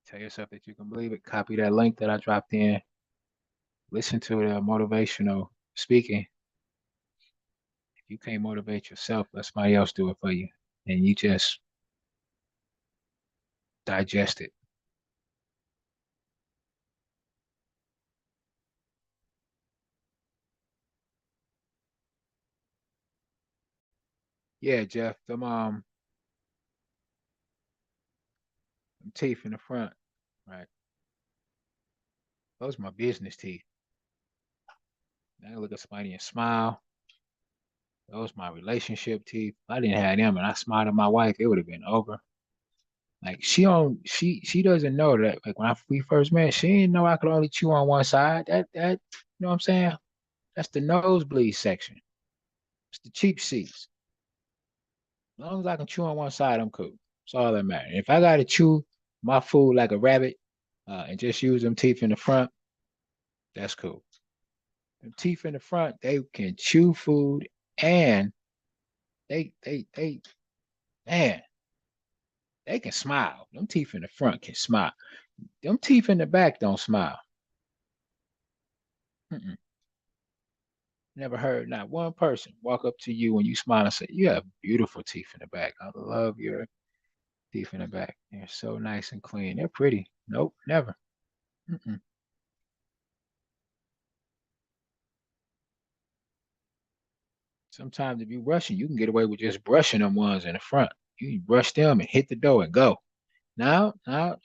Tell yourself that you can believe it. Copy that link that I dropped in. Listen to the motivational speaking. If you can't motivate yourself, let somebody else do it for you. And you just digest it. Yeah, Jeff, them teeth in the front, right? Those are my business teeth. Now I look at somebody and smile. Those my relationship teeth. If I didn't have them and I smiled at my wife, it would have been over. Like she doesn't know that like we first met, she didn't know I could only chew on one side. That you know what I'm saying? That's the nosebleed section. It's the cheap seats. As long as I can chew on one side, I'm cool. That's all that matters. If I gotta chew my food like a rabbit, and just use them teeth in the front, that's cool. The teeth in the front, they can chew food and they man, they can smile. Them teeth in the front can smile. Them teeth in the back don't smile. Mm-mm. Never heard not one person walk up to you when you smile and say, "You have beautiful teeth in the back. I love your teeth in the back. They're so nice and clean. They're pretty." Nope, never. Mm-mm. Sometimes if you rushing, you can get away with just brushing them ones in the front. You can brush them and hit the door and go. Now,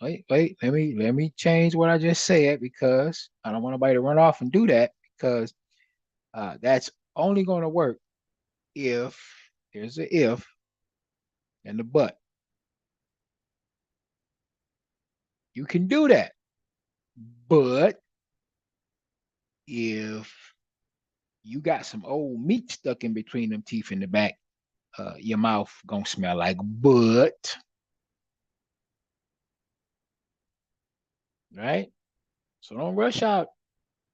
wait. Let me change what I just said because I don't want nobody to run off and do that because that's only going to work if there's a if and the but. You can do that, but if you got some old meat stuck in between them teeth in the back, your mouth gonna smell like butt, right? So don't rush out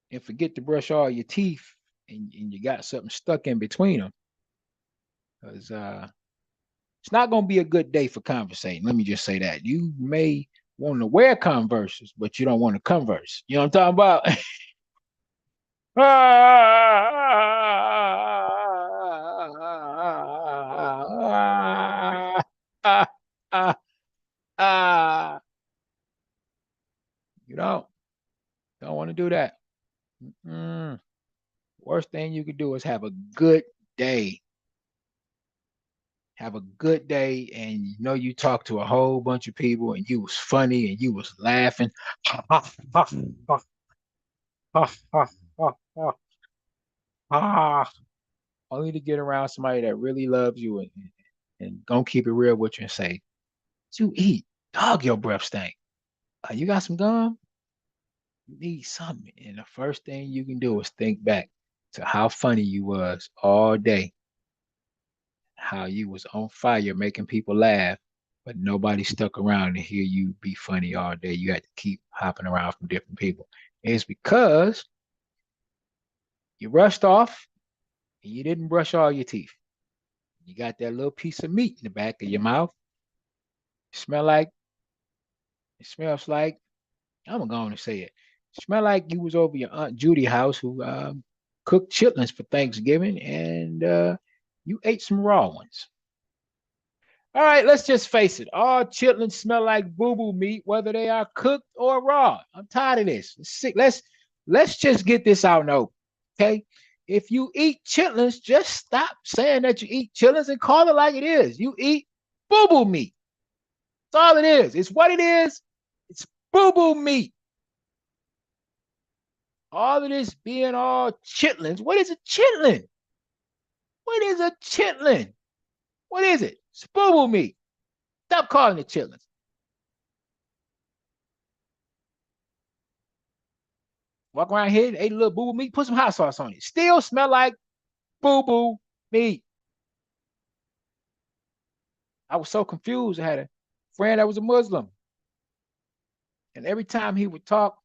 and forget to brush all your teeth and you got something stuck in between them. Because it's not going to be a good day for conversating. Let me just say that. You may want to wear Converses, but you don't want to converse. You know what I'm talking about? You don't want to do that. Mm. Worst thing you could do is have a good day. Have a good day, and you know you talked to a whole bunch of people, and you was funny, and you was laughing. Only to get around somebody that really loves you and gonna keep it real with you and say, "You eat, dog, your breath stink. You got some gum? You need something." And the first thing you can do is think back to how funny you was all day, how you was on fire making people laugh, but nobody stuck around to hear you be funny all day. You had to keep hopping around from different people. It's because you rushed off and you didn't brush all your teeth. You got that little piece of meat in the back of your mouth. Smell like it smells like I'm going to say it. Smell like you was over your Aunt Judy house who cooked chitlins for Thanksgiving and you ate some raw ones. All right, let's just face it. All chitlins smell like boo-boo meat, whether they are cooked or raw. I'm tired of this. Let's just get this out and open. Okay. If you eat chitlins, just stop saying that you eat chitlins and call it like it is. You eat boo-boo meat. That's all it is. It's what it is. It's boo-boo meat. All of this being all chitlins. What is a chitlin? What is a chitlin? What is it? It's boo-boo meat. Stop calling it chitlins. Walk around here, ate a little boo boo meat, put some hot sauce on it. Still smell like boo boo meat. I was so confused. I had a friend that was a Muslim, and every time he would talk,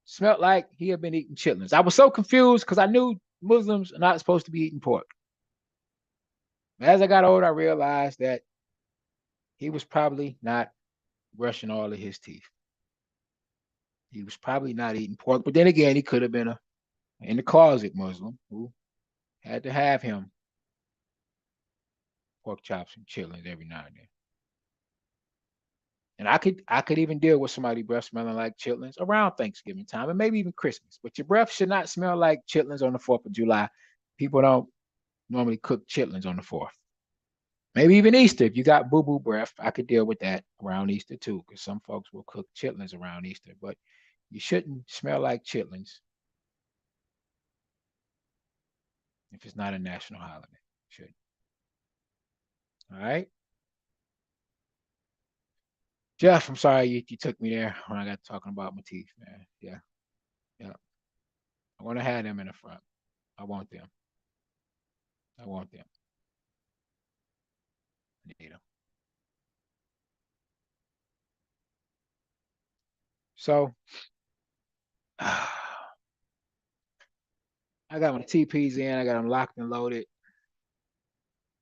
smelled like he had been eating chitlins. I was so confused because I knew Muslims are not supposed to be eating pork. As I got older, I realized that he was probably not brushing all of his teeth. He was probably not eating pork, but then again, he could have been a in the closet Muslim who had to have him pork chops and chitlins every now and then. And I could even deal with somebody breath smelling like chitlins around Thanksgiving time and maybe even Christmas. But your breath should not smell like chitlins on the 4th of July. People don't normally cook chitlins on the 4th. Maybe even Easter. If you got boo boo breath, I could deal with that around Easter too, because some folks will cook chitlins around Easter, but you shouldn't smell like chitlins if it's not a national holiday. Should. All right. Jeff, I'm sorry you took me there when I got talking about my teeth, man. Yeah. Yeah. I want to have them in the front. I want them. I want them. I need them. So I got my TPs in. I got them locked and loaded.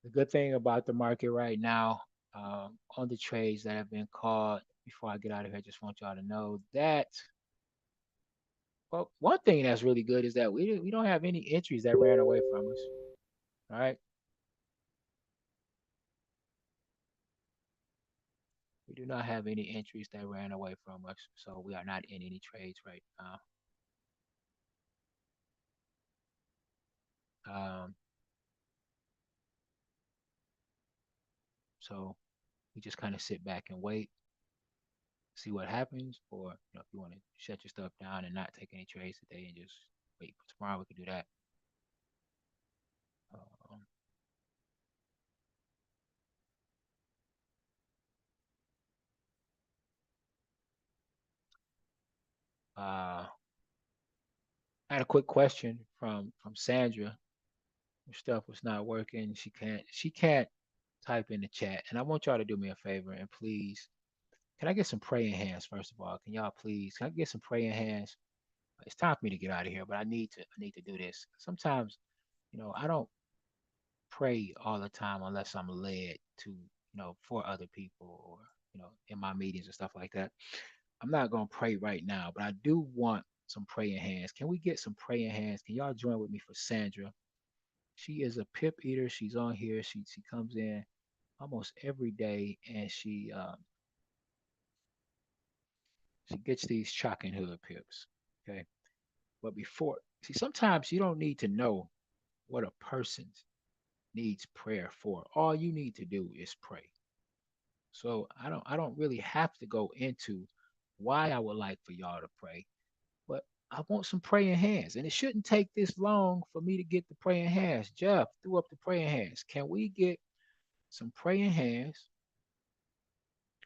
The good thing about the market right now, on the trades that have been called, before I get out of here, I just want y'all to know that, well, one thing that's really good is that we don't have any entries that ran away from us. All right. We do not have any entries that ran away from us. So we are not in any trades right now. Um, so we just kind of sit back and wait, see what happens, or if you want to shut your stuff down and not take any trades today and just wait for tomorrow, we could do that. Um, uh, I had a quick question from Sandra. Her stuff was not working. She can't type in the chat, and I want y'all to do me a favor and please, can I get some praying hands first of all? Can y'all please? Can I get some praying hands? It's time for me to get out of here, but I need to do this. Sometimes, I don't pray all the time unless I'm led to, for other people or, in my meetings and stuff like that. I'm not gonna pray right now, but I do want some praying hands. Can we get some praying hands? Can y'all join with me for Sandra? She is a pip eater. She's on here. She comes in almost every day, and she gets these Chocinhood pips. Okay, but before, see, sometimes you don't need to know what a person needs prayer for. All you need to do is pray. So I don't really have to go into why I would like for y'all to pray, but I want some praying hands. And it shouldn't take this long for me to get the praying hands. Jeff threw up the praying hands. Can we get some praying hands?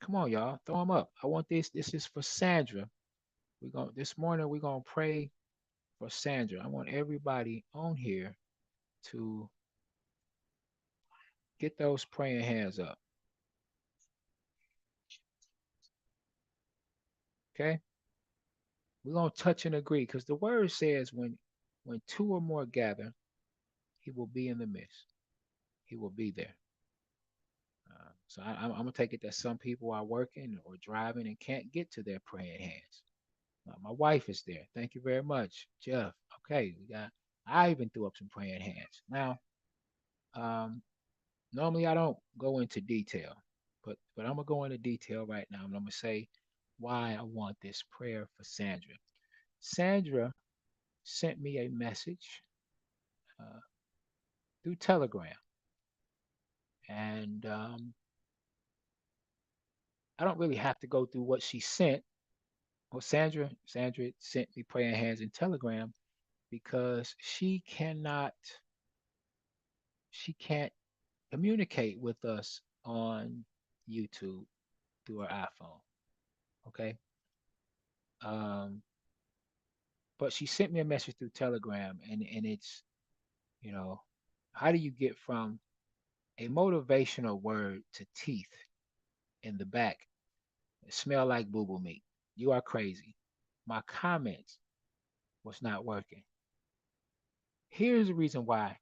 Come on, y'all. Throw them up. I want this. This is for Sandra. We're going this morning we're gonna pray for Sandra. I want everybody on here to get those praying hands up. Okay? We're gonna touch and agree because the word says when two or more gather, he will be in the midst. He will be there. So I'm gonna take it that some people are working or driving and can't get to their praying hands. My wife is there. Thank you very much, Jeff. Okay, we got. I even threw up some praying hands. Now, um, normally I don't go into detail, but I'm gonna go into detail right now, and I'm gonna say why I want this prayer for Sandra. Sandra sent me a message uh, through Telegram, and I don't really have to go through what she sent. Well, Sandra sent me praying hands in Telegram because she can't communicate with us on YouTube through her iPhone. Okay. Um, but she sent me a message through Telegram, and it's, you know, how do you get from a motivational word to teeth in the back that smell like boo boo meat? You are crazy. My comments was not working. Here's the reason why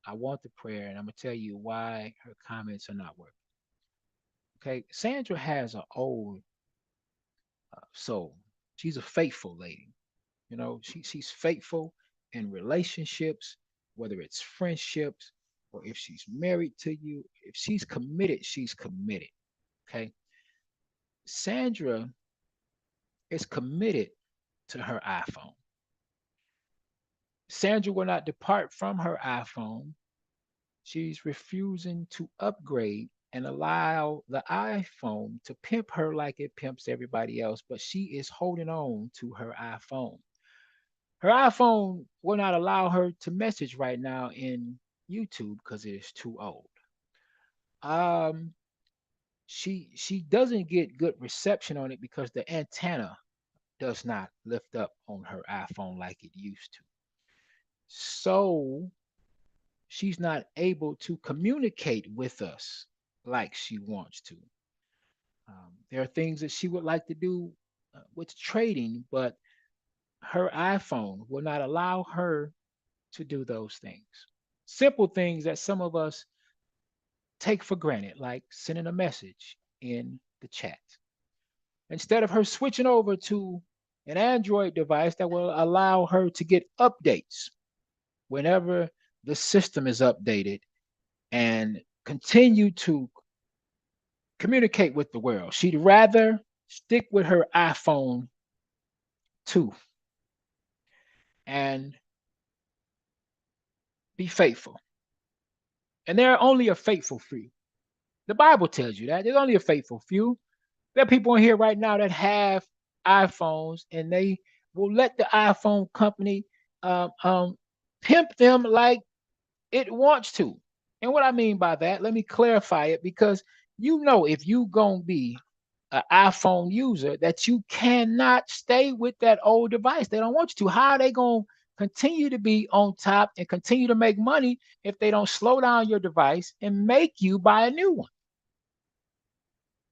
I want the prayer, and I'm gonna tell you why her comments are not working. Okay, Sandra has an old soul. She's a faithful lady. She's faithful in relationships, whether it's friendships or if she's married to you. If she's committed, she's committed. Okay, Sandra is committed to her iPhone. Sandra will not depart from her iPhone She's refusing to upgrade and allow the iPhone to pimp her like it pimps everybody else, but she is holding on to her iPhone. Her iPhone will not allow her to message right now in YouTube because it is too old. Um, she doesn't get good reception on it because the antenna does not lift up on her iPhone like it used to. So she's not able to communicate with us like she wants to. There are things that she would like to do with trading, but her iPhone will not allow her to do those things. Simple things that some of us take for granted, like sending a message in the chat. Instead of her switching over to an Android device that will allow her to get updates whenever the system is updated and continue to communicate with the world. She'd rather stick with her iPhone 2 and be faithful. And there are only a faithful few. The Bible tells you that. There's only a faithful few. There are people in here right now that have iPhones and they will let the iPhone company um, um, pimp them like it wants to. And what I mean by that, let me clarify it because if you gonna be an iPhone user that you cannot stay with that old device. They don't want you to. How are they gonna continue to be on top and continue to make money if they don't slow down your device and make you buy a new one?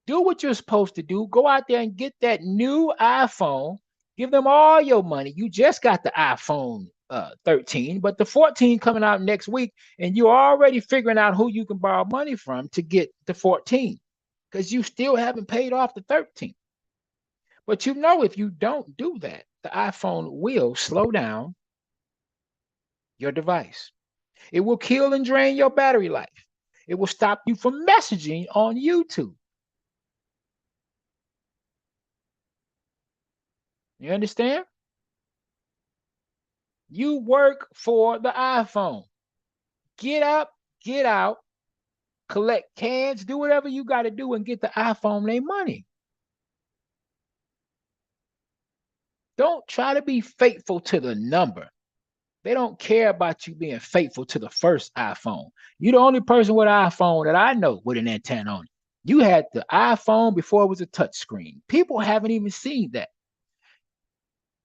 Do what you're supposed to do. Go out there and get that new iPhone. Give them all your money. You just got the iPhone 13, but the 14 coming out next week, and you're already figuring out who you can borrow money from to get the 14 because you still haven't paid off the 13. But if you don't do that, the iPhone will slow down your device. It will kill and drain your battery life. It will stop you from messaging on YouTube. You understand? You work for the iPhone. Get up, get out, collect cans, do whatever you got to do and get the iPhone their money. Don't try to be faithful to the number. They don't care about you being faithful to the first iPhone. You're the only person with an iPhone that I know with an antenna on it. You had the iPhone before it was a touch screen. People haven't even seen that.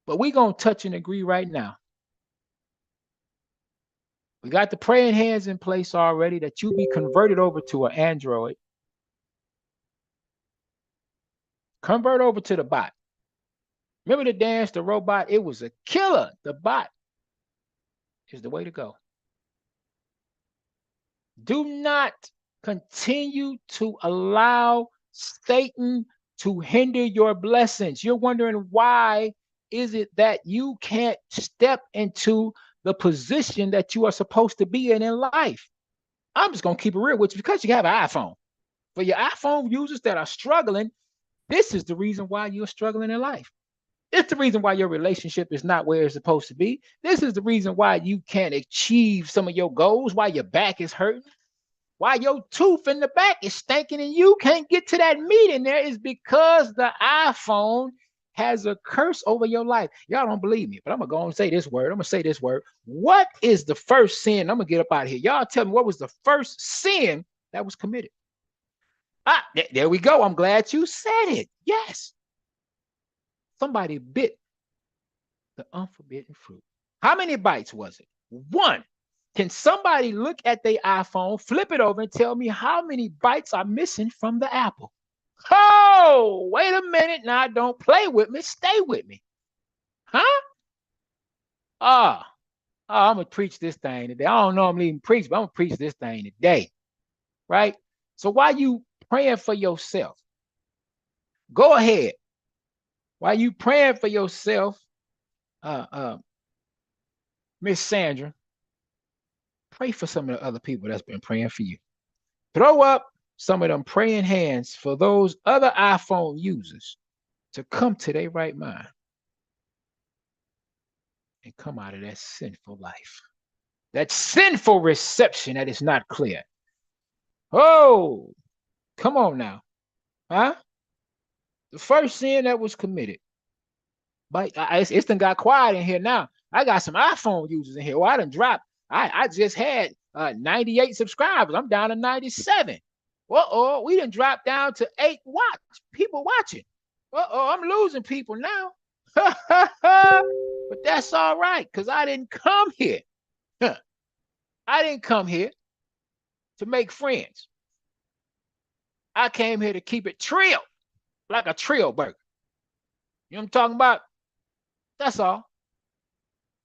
But we're going to touch and agree right now. We got the praying hands in place already that you be converted over to an Android. Convert over to the bot. Remember the dance, the robot? It was a killer. The bot is the way to go. Do not continue to allow Satan to hinder your blessings. You're wondering why is it that you can't step into the position that you are supposed to be in life? I'm just going to keep it real with you because you have an iPhone. For your iPhone users that are struggling, this is the reason why you're struggling in life. It's the reason why your relationship is not where it's supposed to be. This is the reason why you can't achieve some of your goals, why your back is hurting, why your tooth in the back is stinking and you can't get to that meat in there is because the iPhone has a curse over your life. Y'all don't believe me, but I'm going to go and say this word. I'm going to say this word. What is the first sin? I'm going to get up out of here. Y'all tell me what was the first sin that was committed? There we go. I'm glad you said it. Yes. Somebody bit the unforbidden fruit. How many bites was it? One. Can somebody look at their iPhone, flip it over, and tell me how many bites are missing from the apple? Oh, wait a minute. Now, don't play with me. Stay with me. Huh? I'm going to preach this thing today. I don't know I'm even preach, but I'm going to preach this thing today. Right? So while you praying for yourself, go ahead. While you praying for yourself, Miss Sandra, pray for some of the other people that's been praying for you. Throw up some of them praying hands for those other iPhone users to come to their right mind and come out of that sinful life. that sinful reception that is not clear. Oh, come on now. Huh? The first sin that was committed. But it's done got quiet in here now. I got some iPhone users in here. Well, I done dropped. I just had 98 subscribers. I'm down to 97. Uh-oh, we done dropped down to 8 people watching. Uh-oh, I'm losing people now. But that's all right, because I didn't come here. I didn't come here to make friends. I came here to keep it trill, like a trill burger. You know what I'm talking about? That's all.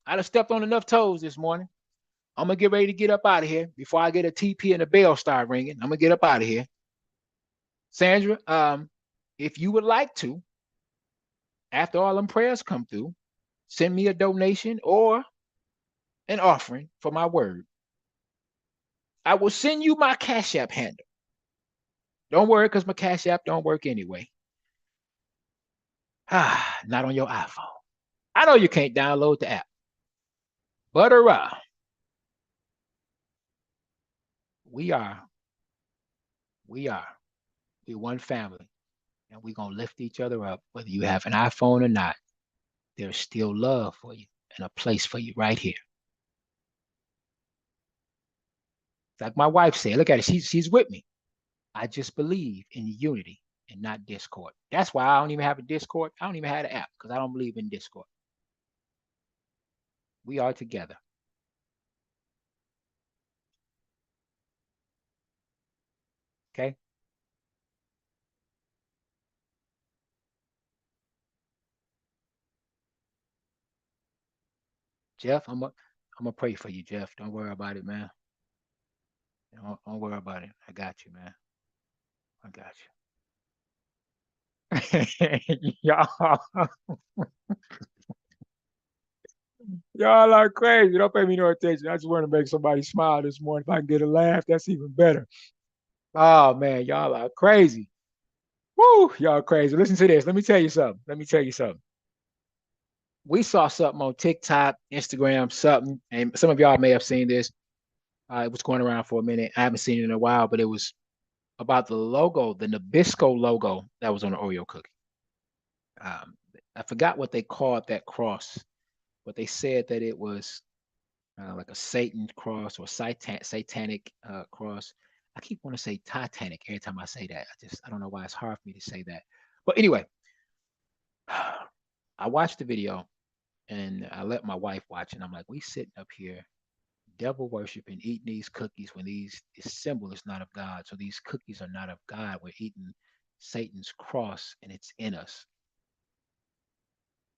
I done stepped on enough toes this morning. I'm gonna get ready to get up out of here before I get a TP and the bell start ringing. I'm gonna get up out of here. Sandra, if you would like to, after all them prayers come through, send me a donation or an offering for my word. I will send you my Cash App handle. Don't worry, because my Cash App don't work anyway. Not on your iPhone. I know you can't download the app. But we are, we we're one family, and we're gonna lift each other up, whether you have an iPhone or not. There's still love for you and a place for you right here. Like my wife said, look at it, she's with me. I just believe in unity and not discord. That's why I don't even have a Discord. I don't even have an app because I don't believe in Discord. We are together. Okay. Jeff, I'm gonna pray for you, Jeff. Don't worry about it, man. Don't worry about it. I got you, man. I got you. y'all, y'all are crazy. Don't pay me no attention. I just want to make somebody smile this morning. If I can get a laugh, that's even better. Oh man, y'all are crazy. Woo, y'all crazy. Listen to this. Let me tell you something. Let me tell you something. We saw something on TikTok, Instagram, something, and some of y'all may have seen this. It was going around for a minute. I haven't seen it in a while, but it was about the logo, the Nabisco logo that was on the Oreo cookie. Um, I forgot what they called that cross, but they said that it was like a Satan cross or satanic cross. I keep wanting to say Titanic every time I say that. I don't know why it's hard for me to say that. But anyway, I watched the video and I let my wife watch, and I'm like, we sitting up here devil worshiping, eating these cookies when this symbol is not of God. So these cookies are not of God. We're eating Satan's cross, and it's in us.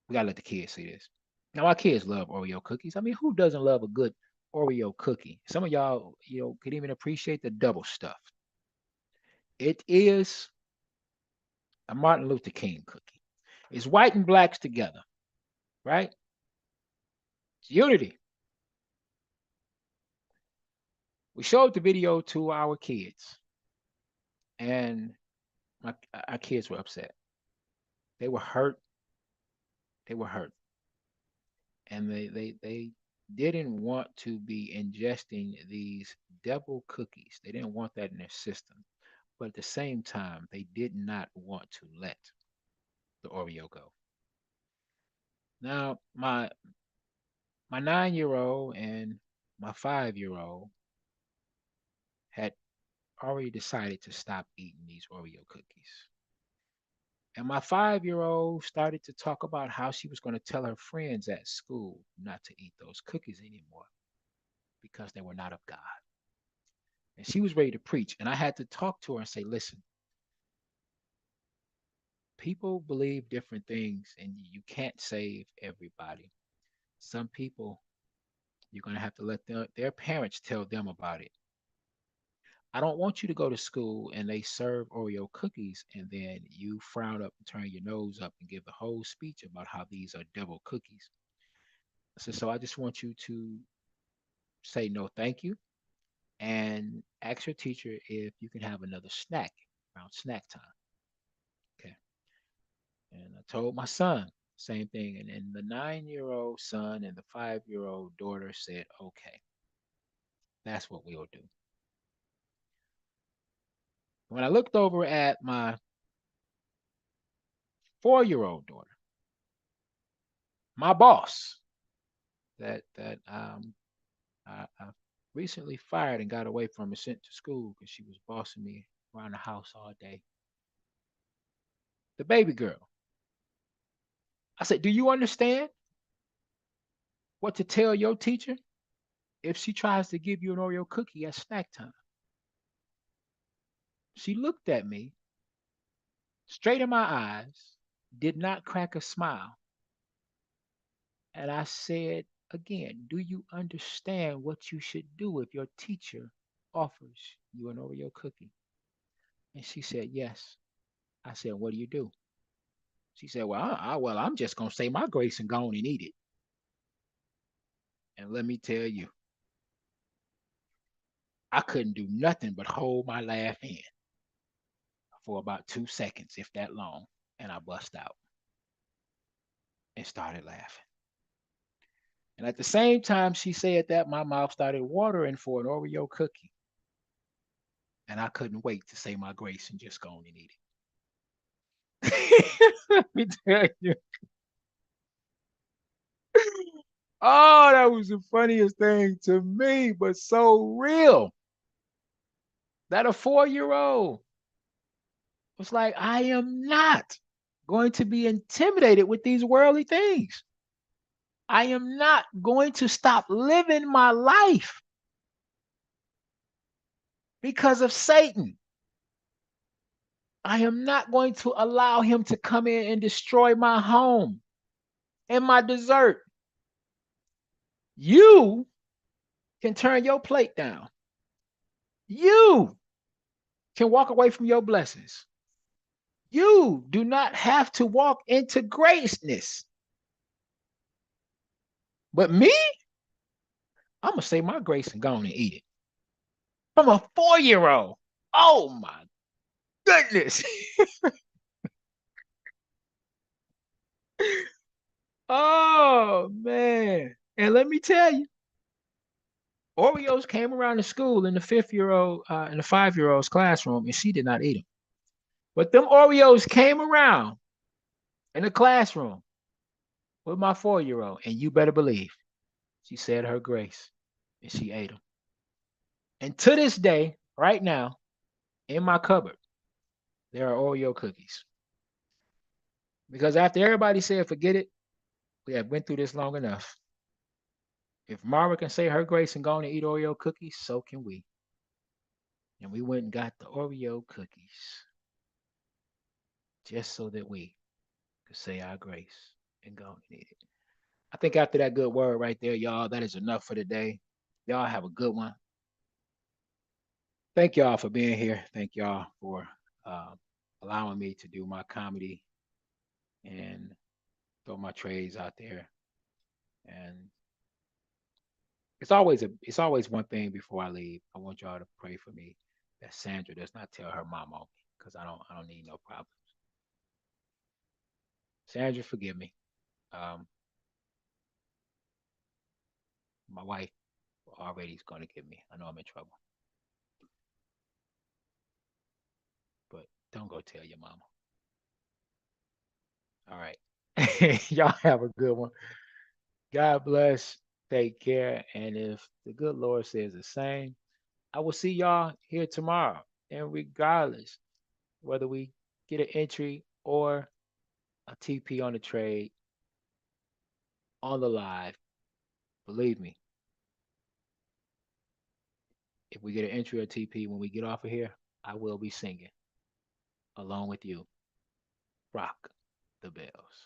We gotta let the kids see this. Now, our kids love Oreo cookies. I mean, who doesn't love a good Oreo cookie? Some of y'all, can even appreciate the double stuff. It is a Martin Luther King cookie. It's white and blacks together, right? It's unity. We showed the video to our kids, and our kids were upset. They were hurt. They were hurt, and they didn't want to be ingesting these devil cookies. They didn't want that in their system, but at the same time, they did not want to let the Oreo go. Now, my 9-year old and my 5-year old had already decided to stop eating these Oreo cookies. And my 5-year old started to talk about how she was going to tell her friends at school not to eat those cookies anymore because they were not of God. And she was ready to preach. And I had to talk to her and say, listen, people believe different things and you can't save everybody. Some people, you're going to have to let their parents tell them about it. I don't want you to go to school and they serve Oreo cookies and then you frown up and turn your nose up and give the whole speech about how these are devil cookies. So I just want you to say no, thank you, and ask your teacher if you can have another snack around snack time. Okay. And I told my son same thing, and the 9-year old son and the 5-year old daughter said okay. That's what we'll do. When I looked over at my 4-year-old daughter, my boss that I recently fired and got away from and sent to school because she was bossing me around the house all day. The baby girl. I said, "Do you understand what to tell your teacher if she tries to give you an Oreo cookie at snack time?" She looked at me straight in my eyes, did not crack a smile. And I said again, "Do you understand what you should do if your teacher offers you an Oreo cookie?" And she said, "Yes." I said, "What do you do?" She said, "Well, I'm just gonna say my grace and go on and eat it." And let me tell you, I couldn't do nothing but hold my laugh in for about 2 seconds, if that long, and I bust out and started laughing. And at the same time she said that, my mouth started watering for an Oreo cookie, and I couldn't wait to say my grace and just go on and eat it. Let me tell you. Oh, that was the funniest thing to me, but so real. That a 4-year-old was like, I am not going to be intimidated with these worldly things. I am not going to stop living my life because of Satan. I am not going to allow him to come in and destroy my home and my dessert. You can turn your plate down. You can walk away from your blessings. You do not have to walk into greatness. But me, I'm going to say my grace and go on and eat it. From a 4-year-old. Oh my goodness. Oh man. And let me tell you, Oreos came around the school in the 5-year-old, in the 5-year-old's classroom, and she did not eat them. But them Oreos came around in the classroom with my 4-year-old, and you better believe she said her grace and she ate them. And to this day, right now, in my cupboard, there are Oreo cookies. Because after everybody said forget it, we have went through this long enough. If Mara can say her grace and go on and eat Oreo cookies, so can we. And we went and got the Oreo cookies just so that we could say our grace and go and eat it. I think after that good word right there, y'all, that is enough for today. Y'all have a good one. Thank y'all for being here. Thank y'all for uh, allowing me to do my comedy and throw my trades out there. And it's always one thing before I leave. I want y'all to pray for me that Sandra does not tell her mom on me because I don't need no problems. Sandra, forgive me. Um, my wife already is going to give me. I know I'm in trouble, but don't go tell your mama. All right. Y'all have a good one. God bless. Take care. And if the good Lord says the same, I will see y'all here tomorrow. And regardless, whether we get an entry or a TP on the trade, on the live, believe me, if we get an entry or TP when we get off of here, I will be singing along with you. Rock the bells.